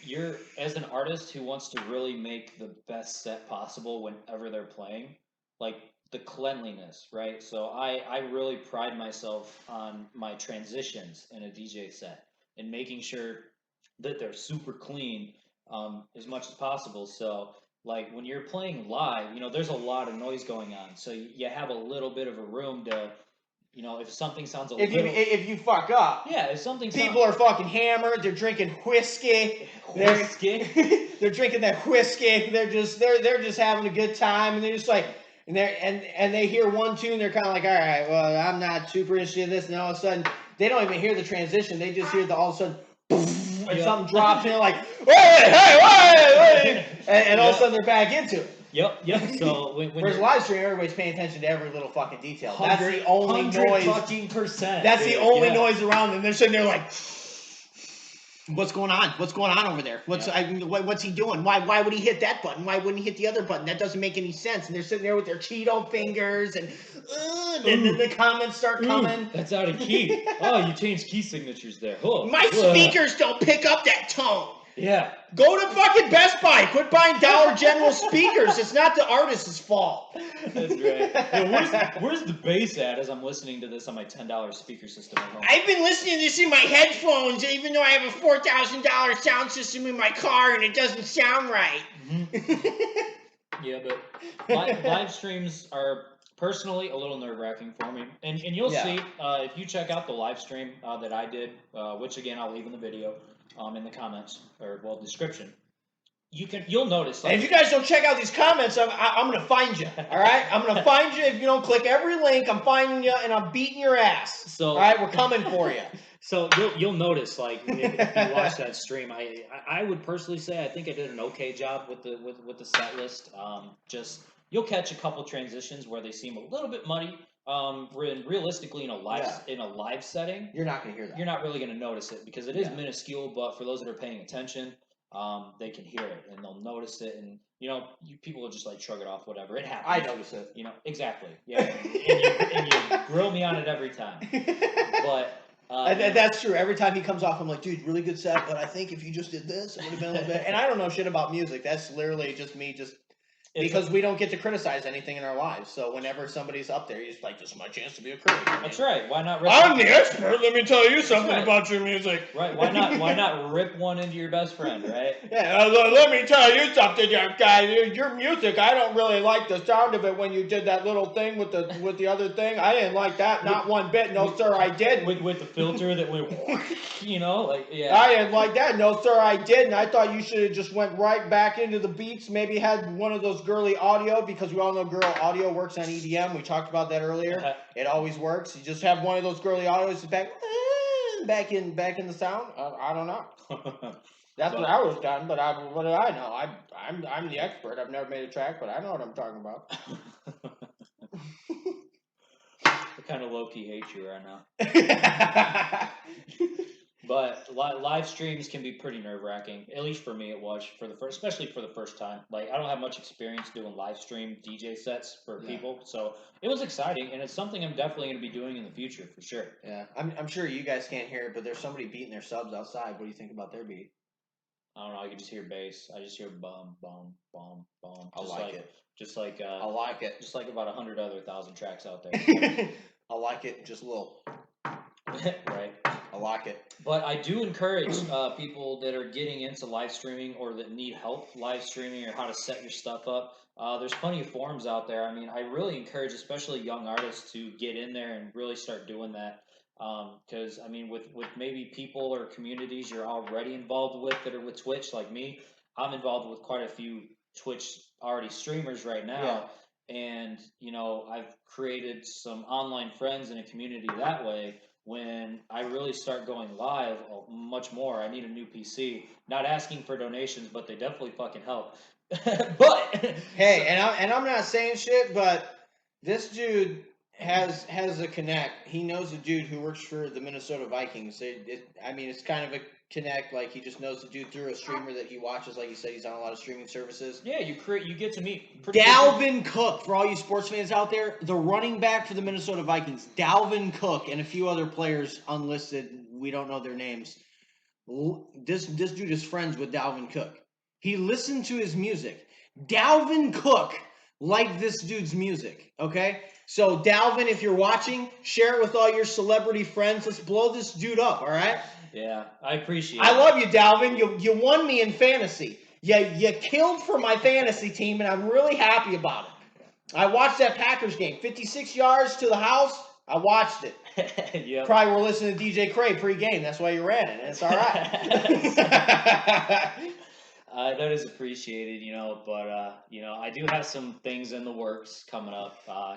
you're, as an artist who wants to really make the best set possible whenever they're playing, like the cleanliness, right? So I really pride myself on my transitions in a DJ set and making sure that they're super clean as much as possible. So like when you're playing live, you know, there's a lot of noise going on. So you have a little bit of a room to, you know, if something sounds if you fuck up. Yeah, if something people are fucking hammered, they're drinking whiskey. They're drinking that whiskey. They're just having a good time, and they're just like, and they hear one tune, they're kind of like, all right, well, I'm not super interested in this, and all of a sudden they don't even hear the transition. They just hear all of a sudden, poof, and something drops, and they're like, hey, and all of a sudden they're back into it. Yep. So whereas live stream, everybody's paying attention to every little fucking detail. That's the only noise. That's the only noise around them. They're sitting there like, what's going on? What's going on over there? What's he doing? Why would he hit that button? Why wouldn't he hit the other button? That doesn't make any sense. And they're sitting there with their Cheeto fingers, and then the comments start coming. That's out of key. Oh, you changed key signatures there. Oh, my speakers don't pick up that tone. Yeah. Go to fucking Best Buy. Quit buying Dollar General speakers. It's not the artist's fault. That's right. Yeah, where's the bass at as I'm listening to this on my $10 speaker system at home? I've been listening to this in my headphones, even though I have a $4,000 sound system in my car and it doesn't sound right. Mm-hmm. Yeah, but live streams are personally a little nerve-wracking for me. And you'll see, if you check out the live stream that I did, which again I'll leave in the video, in the comments or description, you'll notice. Like, and if you guys don't check out these comments, I'm gonna find you. All right, I'm gonna find you if you don't click every link. I'm finding you and I'm beating your ass. So all right, we're coming for you. So you'll notice, like, if you watch that stream, I would personally say I think I did an okay job with the set list. Just you'll catch a couple transitions where they seem a little bit muddy. Realistically, in a live setting, you're not gonna hear that. You're not really gonna notice it because it is minuscule. But for those that are paying attention, they can hear it and they'll notice it. And you know, people will just like shrug it off, whatever. It happens. I notice it. You know, exactly. Yeah, and you grill me on it every time. But that's true. Every time he comes off, I'm like, dude, really good set. But I think if you just did this, it would have been a little bit. And I don't know shit about music. That's literally just me because we don't get to criticize anything in our lives. So whenever somebody's up there, he's like, this is my chance to be a critic. That's right. Why not? I'm the expert. Let me tell you something about your music. Right. Why not rip one into your best friend, right? Yeah. Let me tell you something, guy. Your music, I don't really like the sound of it when you did that little thing with the other thing. I didn't like that. Not one bit. No, sir, I didn't. With the filter that went, you know, like, yeah. I didn't like that. No, sir, I didn't. I thought you should have just went right back into the beats. Maybe had one of those girly audio, because we all know girl audio works on EDM. We talked about that earlier. It always works. You just have one of those girly audios back back in the sound? I don't know. That's what I was done, but what do I know? I'm the expert. I've never made a track, but I know what I'm talking about. I kind of low-key hate you right now. But live streams can be pretty nerve-wracking. At least for me, it was especially for the first time. Like I don't have much experience doing live stream DJ sets for people, so it was exciting, and it's something I'm definitely going to be doing in the future for sure. Yeah, I'm sure you guys can't hear it, but there's somebody beating their subs outside. What do you think about their beat? I don't know. I can just hear bass. I just hear bum, bum, bum, bum. I like it. Just like I like it. Just like about 100 other 1,000 tracks out there. I like it. Just a little. Right. I like it. But I do encourage people that are getting into live streaming or that need help live streaming or how to set your stuff up. There's plenty of forums out there. I mean, I really encourage, especially young artists, to get in there and really start doing that. Because I mean, with maybe people or communities you're already involved with that are with Twitch, like me, I'm involved with quite a few Twitch already streamers right now, and you know I've created some online friends in a community that way. When I really start going live, much more, I need a new PC. Not asking for donations, but they definitely fucking help. But hey, and I'm not saying shit, but this dude has a connect. He knows a dude who works for the Minnesota Vikings. I mean, it's kind of a connect. Like he just knows the dude through a streamer that he watches. Like you said, he's on a lot of streaming services. Yeah, you get to meet Dalvin Cook, for all you sports fans out there, the running back for the Minnesota Vikings. Dalvin Cook and a few other players unlisted. We don't know their names. This dude is friends with Dalvin Cook. He listened to his music. Dalvin Cook liked this dude's music, okay? So, Dalvin, if you're watching, share it with all your celebrity friends. Let's blow this dude up, all right? Yeah, I appreciate it. I love you, Dalvin. You won me in fantasy. You killed for my fantasy team, and I'm really happy about it. I watched that Packers game. 56 yards to the house. I watched it. Yep. Probably were listening to DJ Cray pre-game. That's why you ran it. And it's all right. That is appreciated, you know. But you know, I do have some things in the works coming up.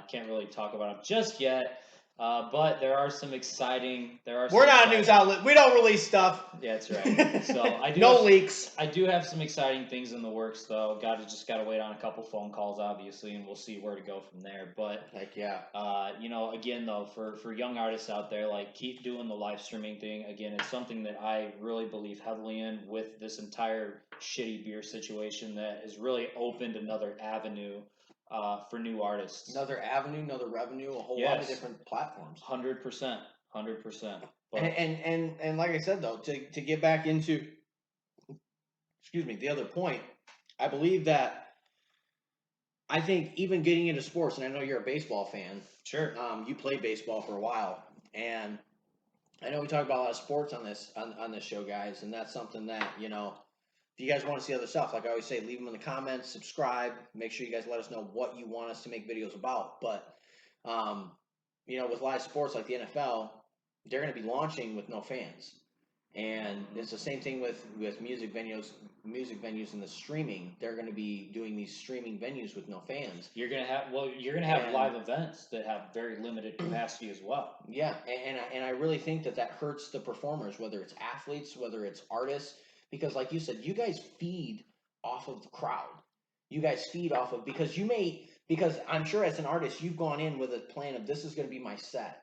Can't really talk about them just yet. But there are some exciting. We're not a news outlet. We don't release stuff. Yeah, that's right. So I do no leaks. I do have some exciting things in the works, though. Gotta wait on a couple phone calls, obviously, and we'll see where to go from there. But heck yeah. You know, again though, for young artists out there, like keep doing the live streaming thing. Again, it's something that I really believe heavily in with this entire shitty beer situation that has really opened another avenue. For new artists. Another avenue, another revenue, a whole lot of different platforms. 100%. And like I said though, to get back into the other point, I believe that I think even getting into sports, and I know you're a baseball fan. Sure. You played baseball for a while, and I know we talk about a lot of sports on this show, guys, and that's something that, you know, if you guys want to see other stuff, like I always say, leave them in the comments, subscribe, make sure you guys let us know what you want us to make videos about. But, you know, with live sports like the NFL, they're going to be launching with no fans. And it's the same thing with music venues and the streaming. They're going to be doing these streaming venues with no fans. You're going to have live events that have very limited capacity as well. Yeah, and I really think that hurts the performers, whether it's athletes, whether it's artists. Because like you said, you guys feed off of the crowd. You guys feed off of, because I'm sure as an artist, you've gone in with a plan of this is going to be my set.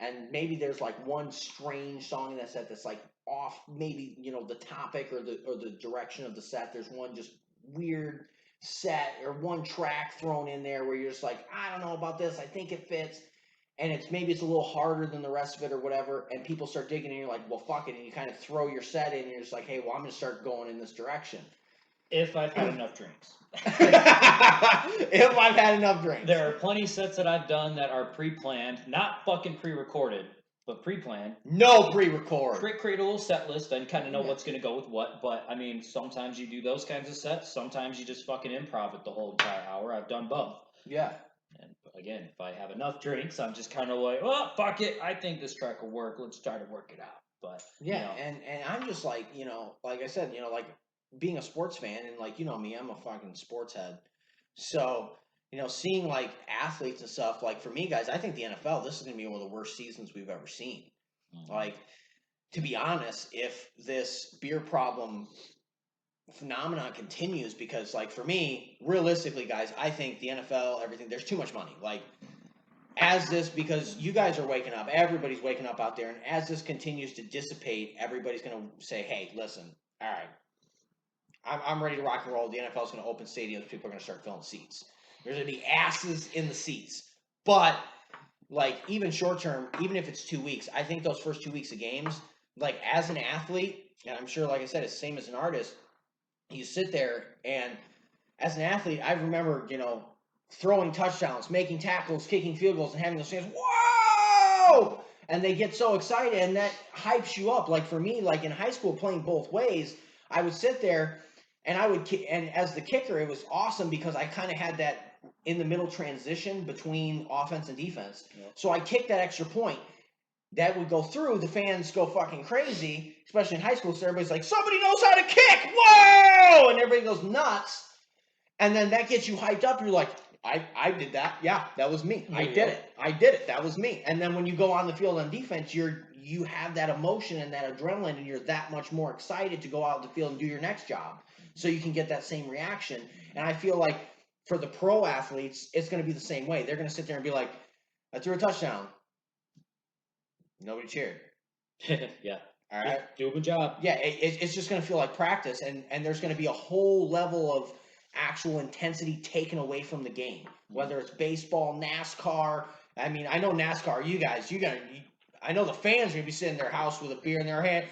And maybe there's like one strange song in that set that's like off, maybe, you know, the topic or the direction of the set. There's one just weird set or one track thrown in there where you're just like, I don't know about this. I think it fits. And maybe it's a little harder than the rest of it or whatever, and people start digging, and you're like, well, fuck it, and you kind of throw your set in, and you're just like, hey, well, I'm going to start going in this direction. If I've had enough drinks. If I've had enough drinks. There are plenty of sets that I've done that are pre-planned, not fucking pre-recorded, but pre-planned. No pre-record. Create a little set list and kind of know what's going to go with what, but, I mean, sometimes you do those kinds of sets, sometimes you just fucking improv it the whole entire hour. I've done both. Yeah. And again, if I have enough drinks, I'm just kind of like, oh, fuck it. I think this track will work. Let's try to work it out. But yeah, you know. and I'm just like, you know, like I said, you know, like being a sports fan, and like, you know me, I'm a fucking sports head. So, you know, seeing like athletes and stuff, like for me, guys, I think the NFL, this is going to be one of the worst seasons we've ever seen. Mm-hmm. Like, to be honest, if this beer problem phenomenon continues, because like for me, realistically, guys, I think the NFL, everything, there's too much money. Like as this, because you guys are waking up, everybody's waking up out there, and as this continues to dissipate, everybody's going to say, hey, listen, all right, I'm ready to rock and roll. The NFL is going to open stadiums. People are going to start filling seats. There's going to be asses in the seats. But like even short term, even if it's 2 weeks, I think those first 2 weeks of games, like as an athlete, and I'm sure, like I said, it's the same as an artist, you sit there and as an athlete, I remember, throwing touchdowns, making tackles, kicking field goals, and having those fans, whoa! And they get so excited, and that hypes you up. Like for me, like in high school, playing both ways, I would sit there, and and as the kicker, it was awesome because I kind of had that in the middle transition between offense and defense. Yep. So I kicked that extra point. That would go through, the fans go fucking crazy, especially in high school, so everybody's like, somebody knows how to kick, whoa! And everybody goes nuts, and then that gets you hyped up, you're like, I did that, yeah, that was me, I did it, that was me. And then when you go on the field on defense, you have that emotion and that adrenaline, and you're that much more excited to go out on the field and do your next job, so you can get that same reaction. And I feel like for the pro athletes, it's going to be the same way. They're going to sit there and be like, I threw a touchdown. Nobody cheered. Yeah. All right. Do a good job. Yeah, it's just going to feel like practice, and there's going to be a whole level of actual intensity taken away from the game. Whether it's baseball, NASCAR. I mean, I know NASCAR. You guys, I know the fans are going to be sitting in their house with a beer in their hand.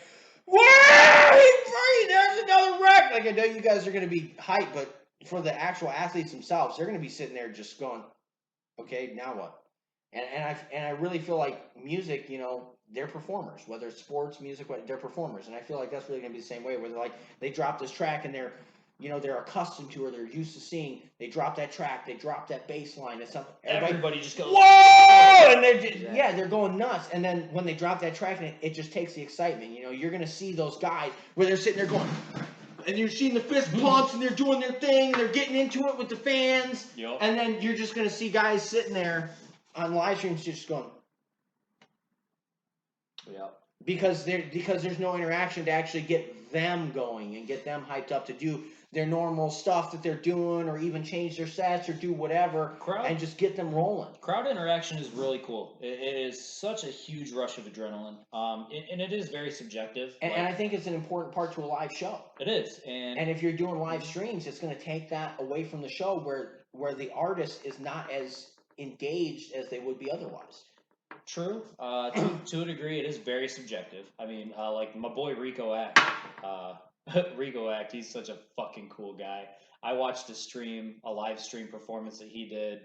Whoa! There's another wreck. Like I know you guys are going to be hyped, but for the actual athletes themselves, they're going to be sitting there just going, okay, now what? And I really feel like music, they're performers. Whether it's sports, music, they're performers. And I feel like that's really going to be the same way. Where they drop this track and they're accustomed to or they're used to seeing. They drop that track, they drop that bass line, and something. Everybody just goes, whoa! And they're going nuts. And then when they drop that track, and it just takes the excitement. You're going to see those guys where they're sitting there going, and you're seeing the fist pumps, and they're doing their thing, and they're getting into it with the fans. Yep. And then you're just going to see guys sitting there on live streams just going, yeah, because there's no interaction to actually get them going and get them hyped up to do their normal stuff that they're doing, or even change their sets or do whatever, and just get them rolling. Crowd interaction is really cool. It is such a huge rush of adrenaline, and it is very subjective. And I think it's an important part to a live show. It is, and if you're doing live streams, it's going to take that away from the show where the artist is not as engaged as they would be otherwise. True. To a degree, it is very subjective. I mean, like my boy Rico Act. Rico Act, he's such a fucking cool guy. I watched a live stream performance that he did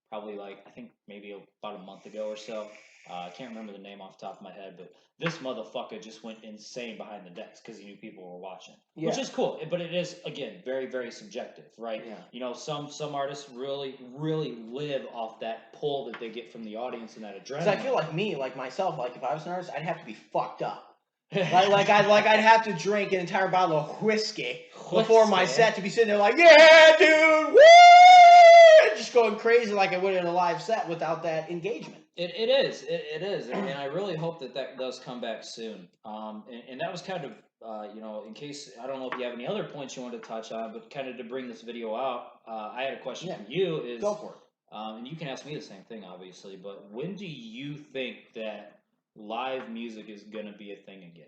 probably I think maybe about a month ago or so. I can't remember the name off the top of my head, but this motherfucker just went insane behind the decks because he knew people were watching, which is cool. But it is, again, very, very subjective, right? Yeah. Some artists really, really live off that pull that they get from the audience and that adrenaline. Because I feel like me, like myself, like if I was an artist, I'd have to be fucked up. I'd have to drink an entire bottle of whiskey before my set to be sitting there like, yeah, dude, woo! Just going crazy like I would in a live set without that engagement. It is, and I really hope that does come back soon. And that was kind of, in case, I don't know if you have any other points you want to touch on, but kind of to bring this video out, I had a question for you. Go for it. And you can ask me the same thing, obviously, but when do you think that live music is going to be a thing again?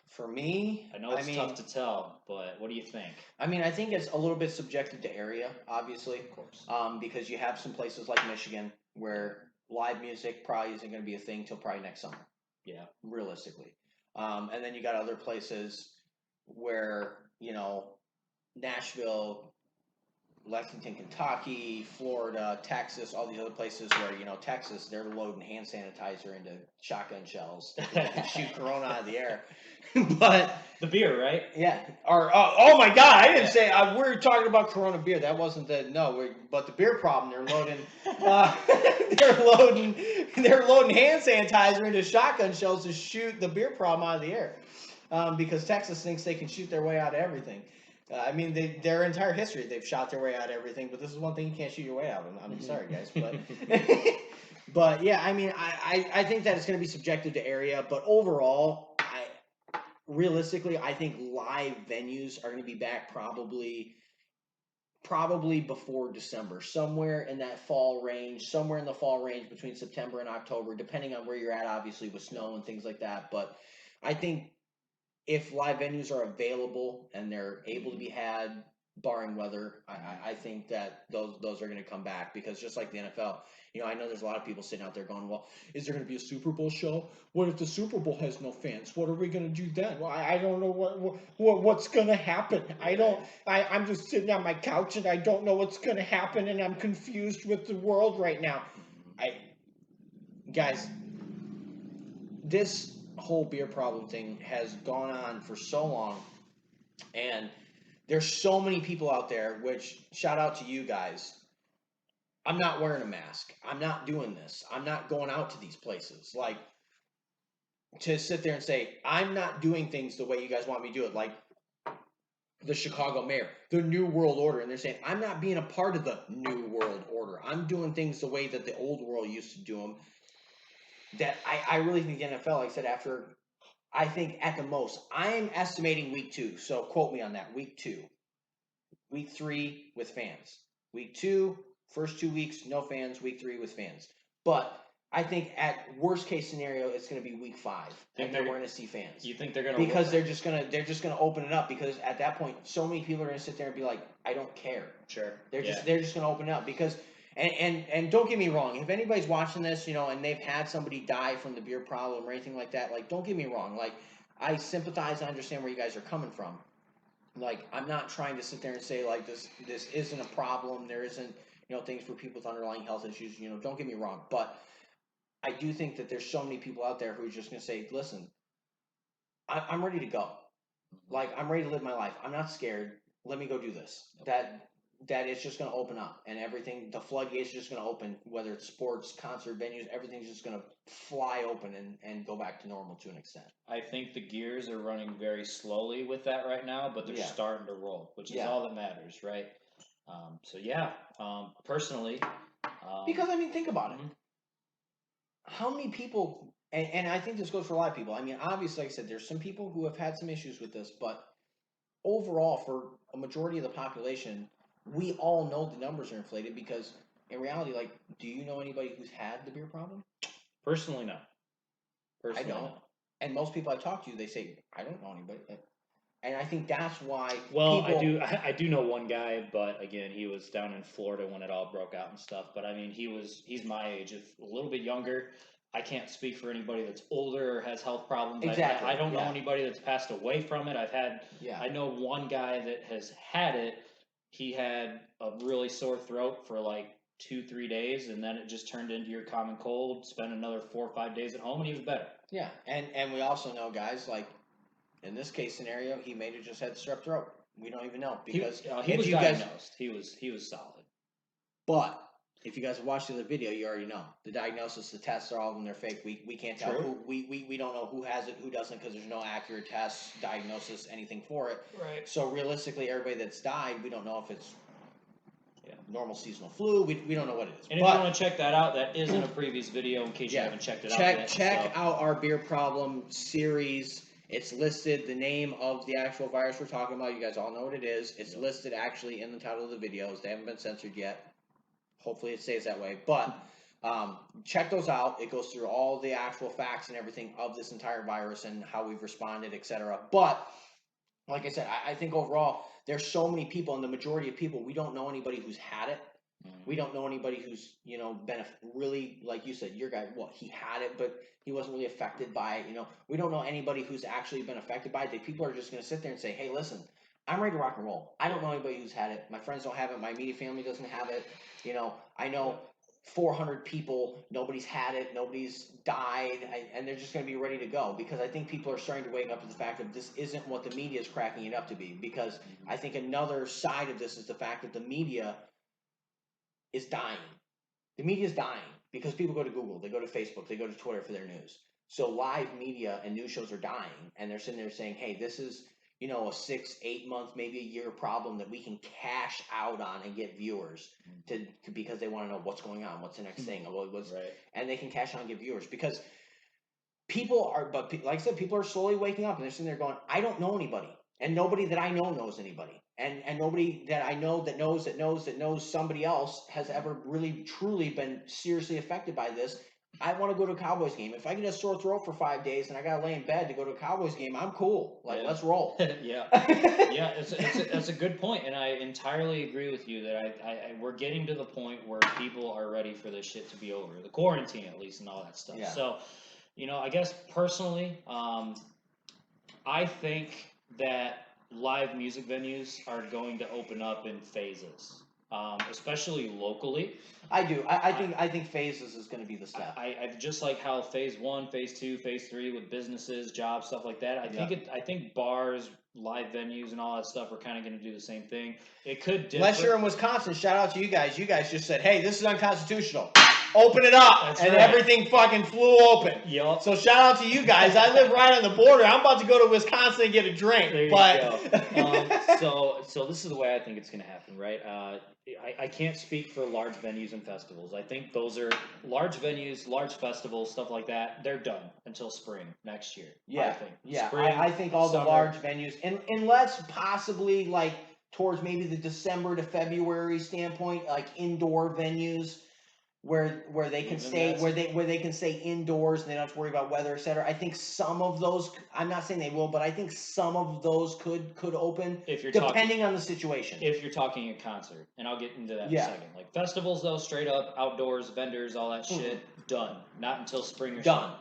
For me, I know it's tough to tell, but what do you think? I mean, I think it's a little bit subjective to area, obviously. Of course. Because you have some places like Michigan where live music probably isn't going to be a thing till probably next summer. Yeah. Realistically. And then you got other places where, Nashville, Lexington, Kentucky, Florida, Texas, all these other places where, Texas, they're loading hand sanitizer into shotgun shells to shoot Corona out of the air. But the beer, right? Yeah. Or oh my God, I didn't say we're talking about Corona beer. That wasn't but the beer problem. They're loading, they're loading hand sanitizer into shotgun shells to shoot the beer problem out of the air, because Texas thinks they can shoot their way out of everything. I mean, their entire history, they've shot their way out of everything, but this is one thing you can't shoot your way out of. I'm sorry, guys, but But yeah, I mean, I think that it's going to be subjective to area, but overall, realistically, I think live venues are going to be back probably before December, somewhere in that fall range, somewhere in the fall range between September and October, depending on where you're at, obviously with snow and things like that. But I think if live venues are available and they're able to be had, barring weather, I think that those are going to come back because just like the NFL, I know there's a lot of people sitting out there going, well, is there going to be a Super Bowl show? What if the Super Bowl has no fans? What are we going to do then? Well, I don't know what's going to happen. I'm just sitting on my couch and I don't know what's going to happen and I'm confused with the world right now. Guys, this whole beer problem thing has gone on for so long, and there's so many people out there, which shout out to you guys. I'm not wearing a mask. I'm not doing this. I'm not going out to these places. Like, to sit there and say, I'm not doing things the way you guys want me to do it. Like the Chicago mayor, the New World Order. And they're saying, I'm not being a part of the New World Order. I'm doing things the way that the old world used to do them. That I really think the NFL, like I said, I think at the most, I'm estimating week 2. So quote me on that. Week 2. Week 3 with fans. Week 2, first 2 weeks, no fans. Week 3 with fans. But I think at worst case scenario, it's going to be week 5, and then we're going to see fans. You think they're going to? Because they're just going to open it up. Because at that point, so many people are going to sit there and be like, I don't care. Sure. They're just going to open it up because. And don't get me wrong, if anybody's watching this, and they've had somebody die from the beer problem or anything like that, like, don't get me wrong, like, I sympathize, I understand where you guys are coming from. Like, I'm not trying to sit there and say, like, this isn't a problem, there isn't, things for people with underlying health issues, don't get me wrong, but I do think that there's so many people out there who are just going to say, listen, I'm ready to go. Like, I'm ready to live my life. I'm not scared. Let me go do this. That it's just going to open up, and everything, the floodgates are just going to open, whether it's sports, concert venues, everything's just going to fly open and go back to normal to an extent. I think the gears are running very slowly with that right now, but they're starting to roll, which is all that matters, right? Personally, because I mean, think about it. How many people, and I think this goes for a lot of people. I mean, obviously, like I said, there's some people who have had some issues with this, but overall, for a majority of the population, we all know the numbers are inflated because in reality, like, do you know anybody who's had the beer problem? Personally, no. I don't. No. And most people I talk to, they say, I don't know anybody. And I think that's why. Well, I do know one guy, but again, he was down in Florida when it all broke out and stuff. But I mean, he's my age, if a little bit younger. I can't speak for anybody that's older or has health problems. Exactly. I don't know anybody that's passed away from it. I know one guy that has had it. He had a really sore throat for like 2-3 days, and then it just turned into your common cold. Spent another 4 or 5 days at home, and he was better. Yeah, and we also know guys like in this case scenario, he may have just had strep throat. We don't even know because he was diagnosed. He was solid. But if you guys have watched the other video, you already know the diagnosis, the tests are all of them, they're fake. We can't tell who we don't know who has it, who doesn't, because there's no accurate tests, diagnosis, anything for it. Right. So realistically, everybody that's died, we don't know if it's normal seasonal flu. We don't know what it is. And if you want to check that out, that is in a previous video in case you haven't checked it out yet. Check out our beer problem series. It's listed, the name of the actual virus we're talking about. You guys all know what it is. It's listed actually in the title of the videos. They haven't been censored yet. Hopefully it stays that way. But check those out. It goes through all the actual facts and everything of this entire virus and how we've responded, etc. But like I said, I think overall there's so many people, and the majority of people, we don't know anybody who's had it. We don't know anybody who's, been really, like you said, your guy, he had it, but he wasn't really affected by it. We don't know anybody who's actually been affected by it. The people are just going to sit there and say, hey, listen, I'm ready to rock and roll. I don't know anybody who's had it. My friends don't have it. My immediate family doesn't have it. I know 400 people, nobody's had it, nobody's died, and they're just going to be ready to go because I think people are starting to wake up to the fact that this isn't what the media is cracking it up to be, because I think another side of this is the fact that the media is dying. The media is dying because people go to Google, they go to Facebook, they go to Twitter for their news. So live media and news shows are dying, and they're sitting there saying, hey, this is, you know, a 6-8 month, maybe a year problem that we can cash out on and get viewers because they want to know what's going on, what's the next thing, and they can cash out and get viewers because people are, but like I said, people are slowly waking up and they're sitting there going, I don't know anybody, and nobody that I know knows anybody, and nobody that I know that knows somebody else has ever really truly been seriously affected by this. I want to go to a Cowboys game. If I get a sore throat for 5 days and I got to lay in bed to go to a Cowboys game, I'm cool. Like, let's roll. Yeah, it's a good point, and I entirely agree with you that we're getting to the point where people are ready for this shit to be over, the quarantine at least, and all that stuff. Yeah. So, you know, I guess personally, I think that live music venues are going to open up in phases. Especially locally. I do. I think phases is going to be the step. I just like how phase 1, phase 2, phase 3 with businesses, jobs, stuff like that. I think bars, live venues, and all that stuff are kind of going to do the same thing. It could differ. Unless you're in Wisconsin, shout out to you guys. You guys just said, "Hey, this is unconstitutional. Open it up," That's and right. everything fucking flew open. Yep. So shout out to you guys. I live right on the border. I'm about to go to Wisconsin and get a drink. There you go. So this is the way I think it's going to happen, right? I can't speak for large venues and festivals. I think those are large venues, large festivals, stuff like that. They're done until spring next year. Yeah, I think. I think all summer. the large venues, unless possibly like towards maybe the December to February standpoint, like indoor venues where they can stay where they can stay indoors and they don't have to worry about weather, etc. I think some of those, I'm not saying they will, but I think some of those could open if you're depending on the situation. If you're talking a concert, and I'll get into that in a second. Like festivals though, straight up outdoors, vendors, all that shit, done. Not until spring or done.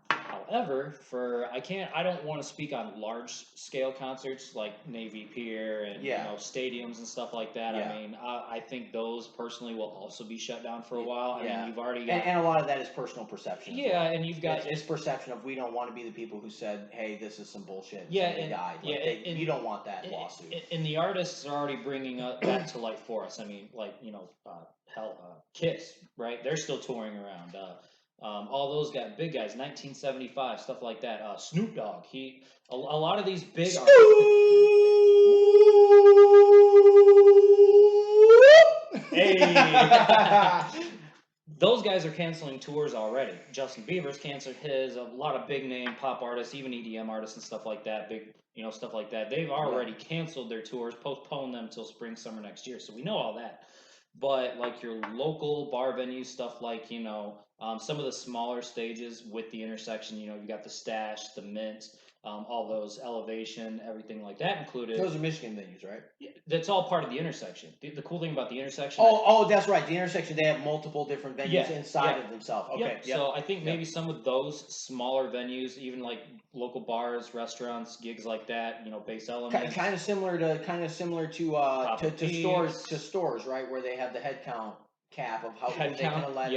However, I don't want to speak on large scale concerts like Navy Pier and you know, stadiums and stuff like that. Yeah. I mean, I think those personally will also be shut down for a while. I mean, you've already got, and a lot of that is personal perception. Yeah, and you've got it's perception of we don't want to be the people who said, "Hey, this is some bullshit." Yeah, and died. Like you don't want that lawsuit. And the artists are already bringing that to light for us. I mean, like Kiss, right? They're still touring around. All those big guys, 1975, stuff like that. Snoop Dogg, a lot of these big artists. Hey, those guys are canceling tours already. Justin Bieber's canceled his. A lot of big name pop artists, even EDM artists and stuff like that. Stuff like that. They've already canceled their tours, postponed them till spring, summer next year. So we know all that. But like your local bar venues, stuff like, some of the smaller stages with the intersection, you got the Stash, the Mint, all those, Elevation, everything like that included. Those are Michigan venues, right? That's all part of the intersection. The cool thing about the intersection. Oh, that's right. The intersection, they have multiple different venues inside of themselves. Okay. Yep. So I think maybe some of those smaller venues, even like local bars, restaurants, gigs like that, base elements. Kind of similar to stores, right, where they have the head count cap of who they can let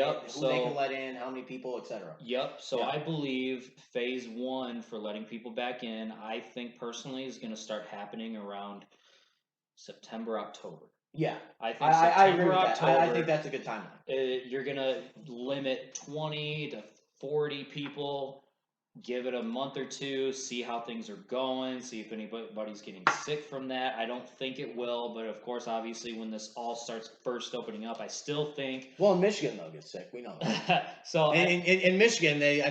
in, how many people, etc. Yep. So I believe phase 1 for letting people back in, I think personally is going to start happening around September, October. Yeah, I think I agree with that. I think that's a good timeline. You're going to limit 20 to 40 people. Give it a month or two, see how things are going, see if anybody's getting sick from that. I don't think it will, but of course, obviously, when this all starts first opening up, I still think. Well, in Michigan they'll get sick. We know that. So in Michigan, they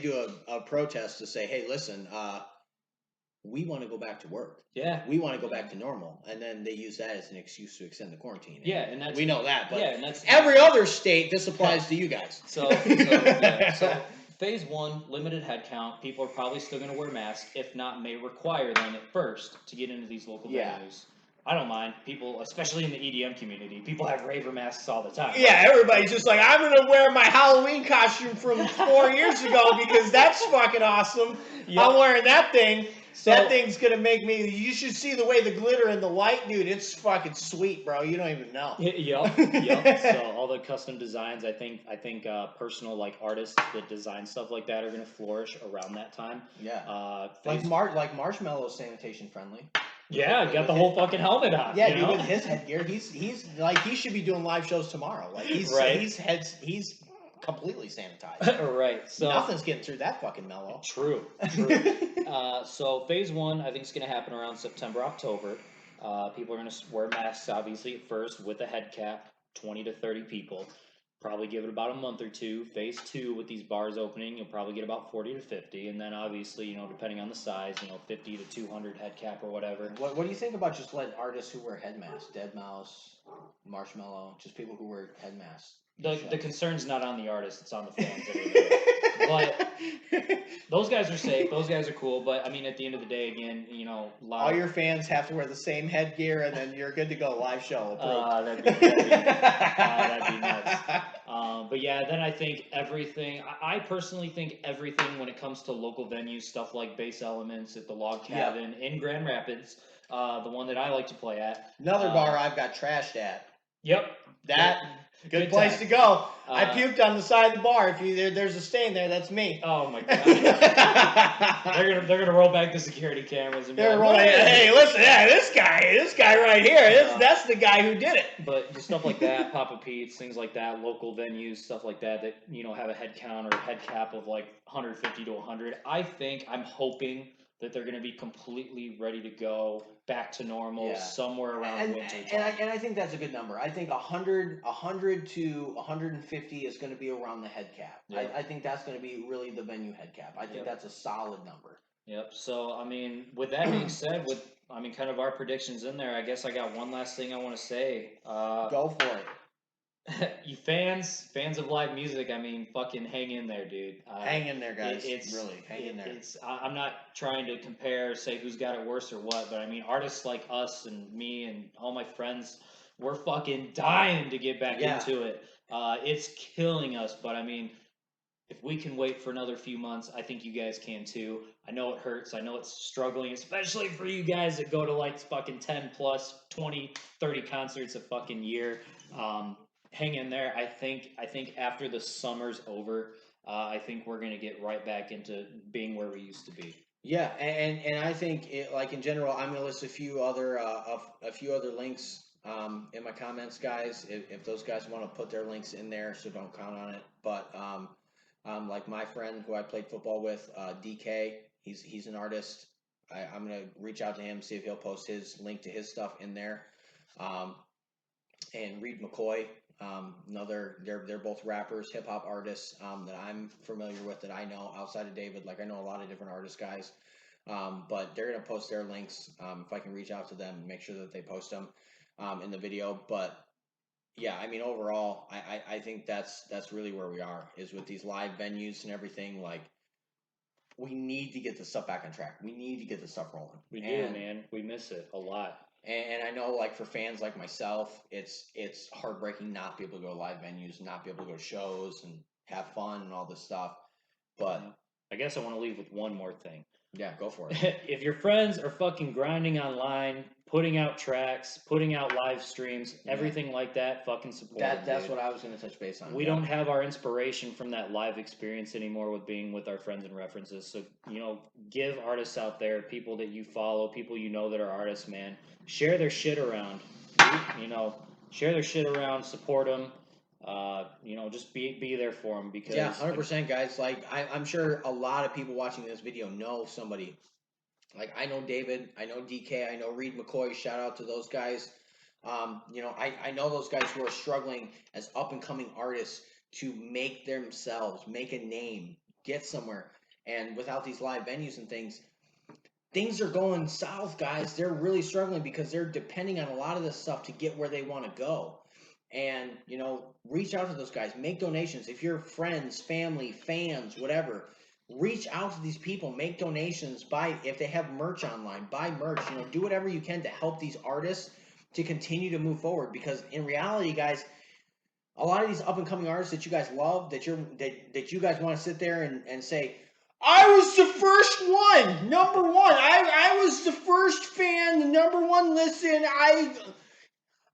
do a protest to say, hey, listen, we want to go back to work. Yeah, we want to go back to normal, and then they use that as an excuse to extend the quarantine. Yeah, and we know that. But and that's every other state. This applies to you guys. So phase 1, limited head count. People are probably still going to wear masks, if not may require them at first to get into these local venues. I don't mind. People, especially in the EDM community, people have raver masks all the time. Yeah, everybody's just like, I'm going to wear my Halloween costume from 4 years ago because that's fucking awesome. Yep. I'm wearing that thing. So, that thing's going to make me, you should see the way the glitter and the light, dude, it's fucking sweet, bro. You don't even know. Yep. So all the custom designs, I think personal like artists that design stuff like that are going to flourish around that time. Yeah. Like Marshmallow sanitation friendly. Yeah, got the whole fucking helmet on. Yeah, dude, with his headgear, he's like, he should be doing live shows tomorrow. Like he's completely sanitized. Right. So nothing's getting through that fucking mellow. True. So phase one, I think, is going to happen around September, October. People are going to wear masks, obviously, at first with a head cap, 20 to 30 people. Probably give it about a month or two. Phase two, with these bars opening, you'll probably get about 40 to 50. And then, obviously, depending on the size, 50 to 200 head cap or whatever. What do you think about just letting artists who wear head masks, Deadmau5, Marshmello, just people who wear head masks? The concern's not on the artist, it's on the fans that are there. But those guys are safe. Those guys are cool. But I mean, at the end of the day, again, all your fans have to wear the same headgear, and then you're good to go. Live show approved. That'd be nuts. But yeah, then I think everything. I personally think everything when it comes to local venues, stuff like Bass Elements at the Log Cabin in Grand Rapids, the one that I like to play at. Another bar I've got trashed at. Yep. Good place to go. I puked on the side of the bar. If there's a stain there, that's me. Oh my god! they're gonna roll back the security cameras and be like, hey, listen, this guy right here, that's the guy who did it. But just stuff like that, Papa Pete's, things like that, local venues, stuff like that have a head count or a head cap of like 150 to 100. I'm hoping that they're going to be completely ready to go back to normal somewhere around winter time. And I think that's a good number. I think 100 to 150 is going to be around the head cap. Yep. I think that's going to be really the venue head cap. I think that's a solid number. Yep. So, I mean, with that being said, kind of our predictions in there, I guess I got one last thing I want to say. Go for it. You fans of live music, I mean, fucking hang in there, dude. Hang in there, guys. Hang in there. I'm not trying to compare, say who's got it worse or what, but I mean, artists like us and me and all my friends, we're fucking dying to get back into it. It's killing us, but I mean, if we can wait for another few months, I think you guys can too. I know it hurts. I know it's struggling, especially for you guys that go to like fucking 10 plus, 20, 30 concerts a fucking year. Hang in there. I think after the summer's over, I think we're gonna get right back into being where we used to be. Yeah, and I think like in general, I'm gonna list a few other links in my comments, guys. If those guys want to put their links in there, so don't count on it. But like my friend who I played football with, DK, he's an artist. I'm gonna reach out to him, see if he'll post his link to his stuff in there. And Reed McCoy. They're both rappers, hip hop artists that I'm familiar with, that I know outside of David. Like I know a lot of different artist guys, but they're gonna post their links. If I can reach out to them, make sure that they post them in the video. But yeah, I mean overall, I think that's really where we are, is with these live venues and everything. Like we need to get this stuff back on track. We need to get this stuff rolling. We do, man. We miss it a lot. And I know, like, for fans like myself, it's heartbreaking not to be able to go to live venues, not be able to go to shows and have fun and all this stuff. But I guess I want to leave with one more thing. Yeah, go for it. If your friends are fucking grinding online, putting out tracks, putting out live streams, everything like that, fucking support them, that's what I was going to touch base on. We don't have our inspiration from that live experience anymore with being with our friends and references. So, give artists out there, people that you follow, people that are artists, man, share their shit around. Share their shit around, support them. Just be there for them, because 100%, guys. Like I'm sure a lot of people watching this video know somebody. Like I know David, I know DK, I know Reed McCoy. Shout out to those guys. I know those guys who are struggling as up and coming artists to make themselves, make a name, get somewhere. And without these live venues and things are going south, guys. They're really struggling because they're depending on a lot of this stuff to get where they want to go. And, reach out to those guys, make donations. If you're friends, family, fans, whatever, reach out to these people, make donations, if they have merch online, buy merch, do whatever you can to help these artists to continue to move forward. Because in reality, guys, a lot of these up and coming artists that you guys love, that you guys want to sit there and say, I was the first one, number one. I was the first fan, the number one listen.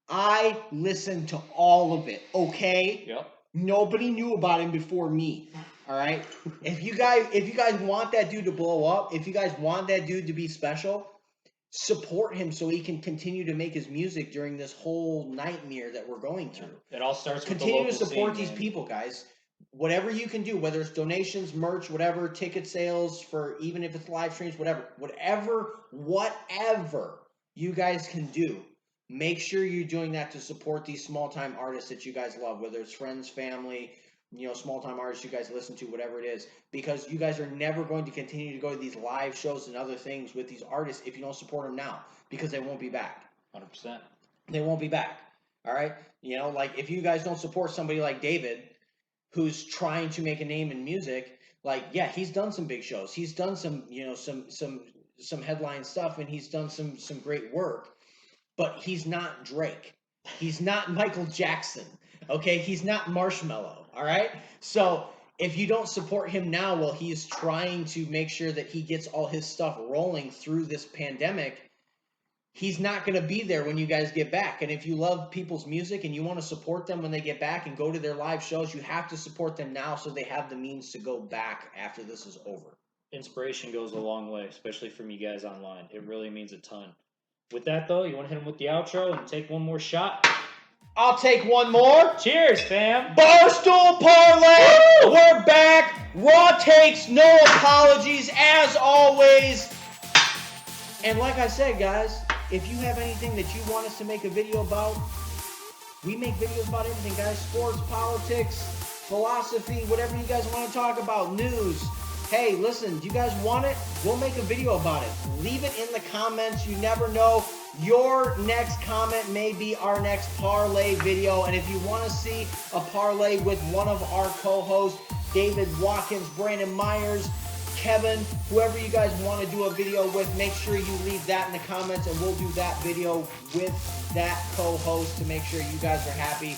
I listened to all of it, okay? Yep. Nobody knew about him before me, all right? If you guys want that dude to blow up, if you guys want that dude to be special, support him so he can continue to make his music during this whole nightmare that we're going through. It all starts with continue the local to support scene, these people, guys. whatever you can do, whether it's donations, merch, whatever, ticket sales for, even if it's live streams, whatever you guys can do, make sure you're doing that to support these small-time artists that you guys love, whether it's friends, family, small-time artists you guys listen to, whatever it is, because you guys are never going to continue to go to these live shows and other things with these artists if you don't support them now, because they won't be back. 100%. They won't be back. All right? Like if you guys don't support somebody like David, who's trying to make a name in music, like, yeah, he's done some big shows. He's done some, some headline stuff, and he's done some great work. But he's not Drake. He's not Michael Jackson. Okay? He's not Marshmello. All right? So if you don't support him now while he's trying to make sure that he gets all his stuff rolling through this pandemic, he's not going to be there when you guys get back. And if you love people's music and you want to support them when they get back and go to their live shows, you have to support them now so they have the means to go back after this is over. Inspiration goes a long way, especially from you guys online. It really means a ton. With that, though, you want to hit him with the outro and take one more shot? I'll take one more. Cheers, fam. Barstool Parlay. Woo! We're back. Raw takes, no apologies, as always. And like I said, guys, if you have anything that you want us to make a video about, we make videos about everything, guys. Sports, politics, philosophy, whatever you guys want to talk about, news. Hey, listen, do you guys want it? We'll make a video about it. Leave it in the comments. You never know. Your next comment may be our next parlay video. And if you want to see a parlay with one of our co-hosts, David Watkins, Brandon Myers, Kevin, whoever you guys want to do a video with, make sure you leave that in the comments, and we'll do that video with that co-host to make sure you guys are happy.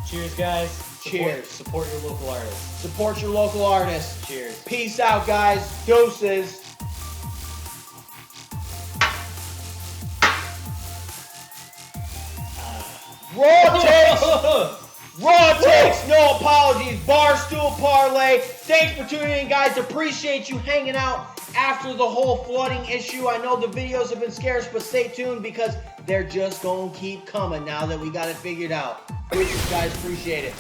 Cheers, guys. Cheers. Support your local artists. Support your local artists. Cheers. Peace out, guys. Deuces. Raw takes. Raw takes, no apologies. Barstool Parlay. Thanks for tuning in, guys. Appreciate you hanging out after the whole flooding issue. I know the videos have been scarce, but stay tuned because they're just going to keep coming now that we got it figured out. Guys, appreciate it.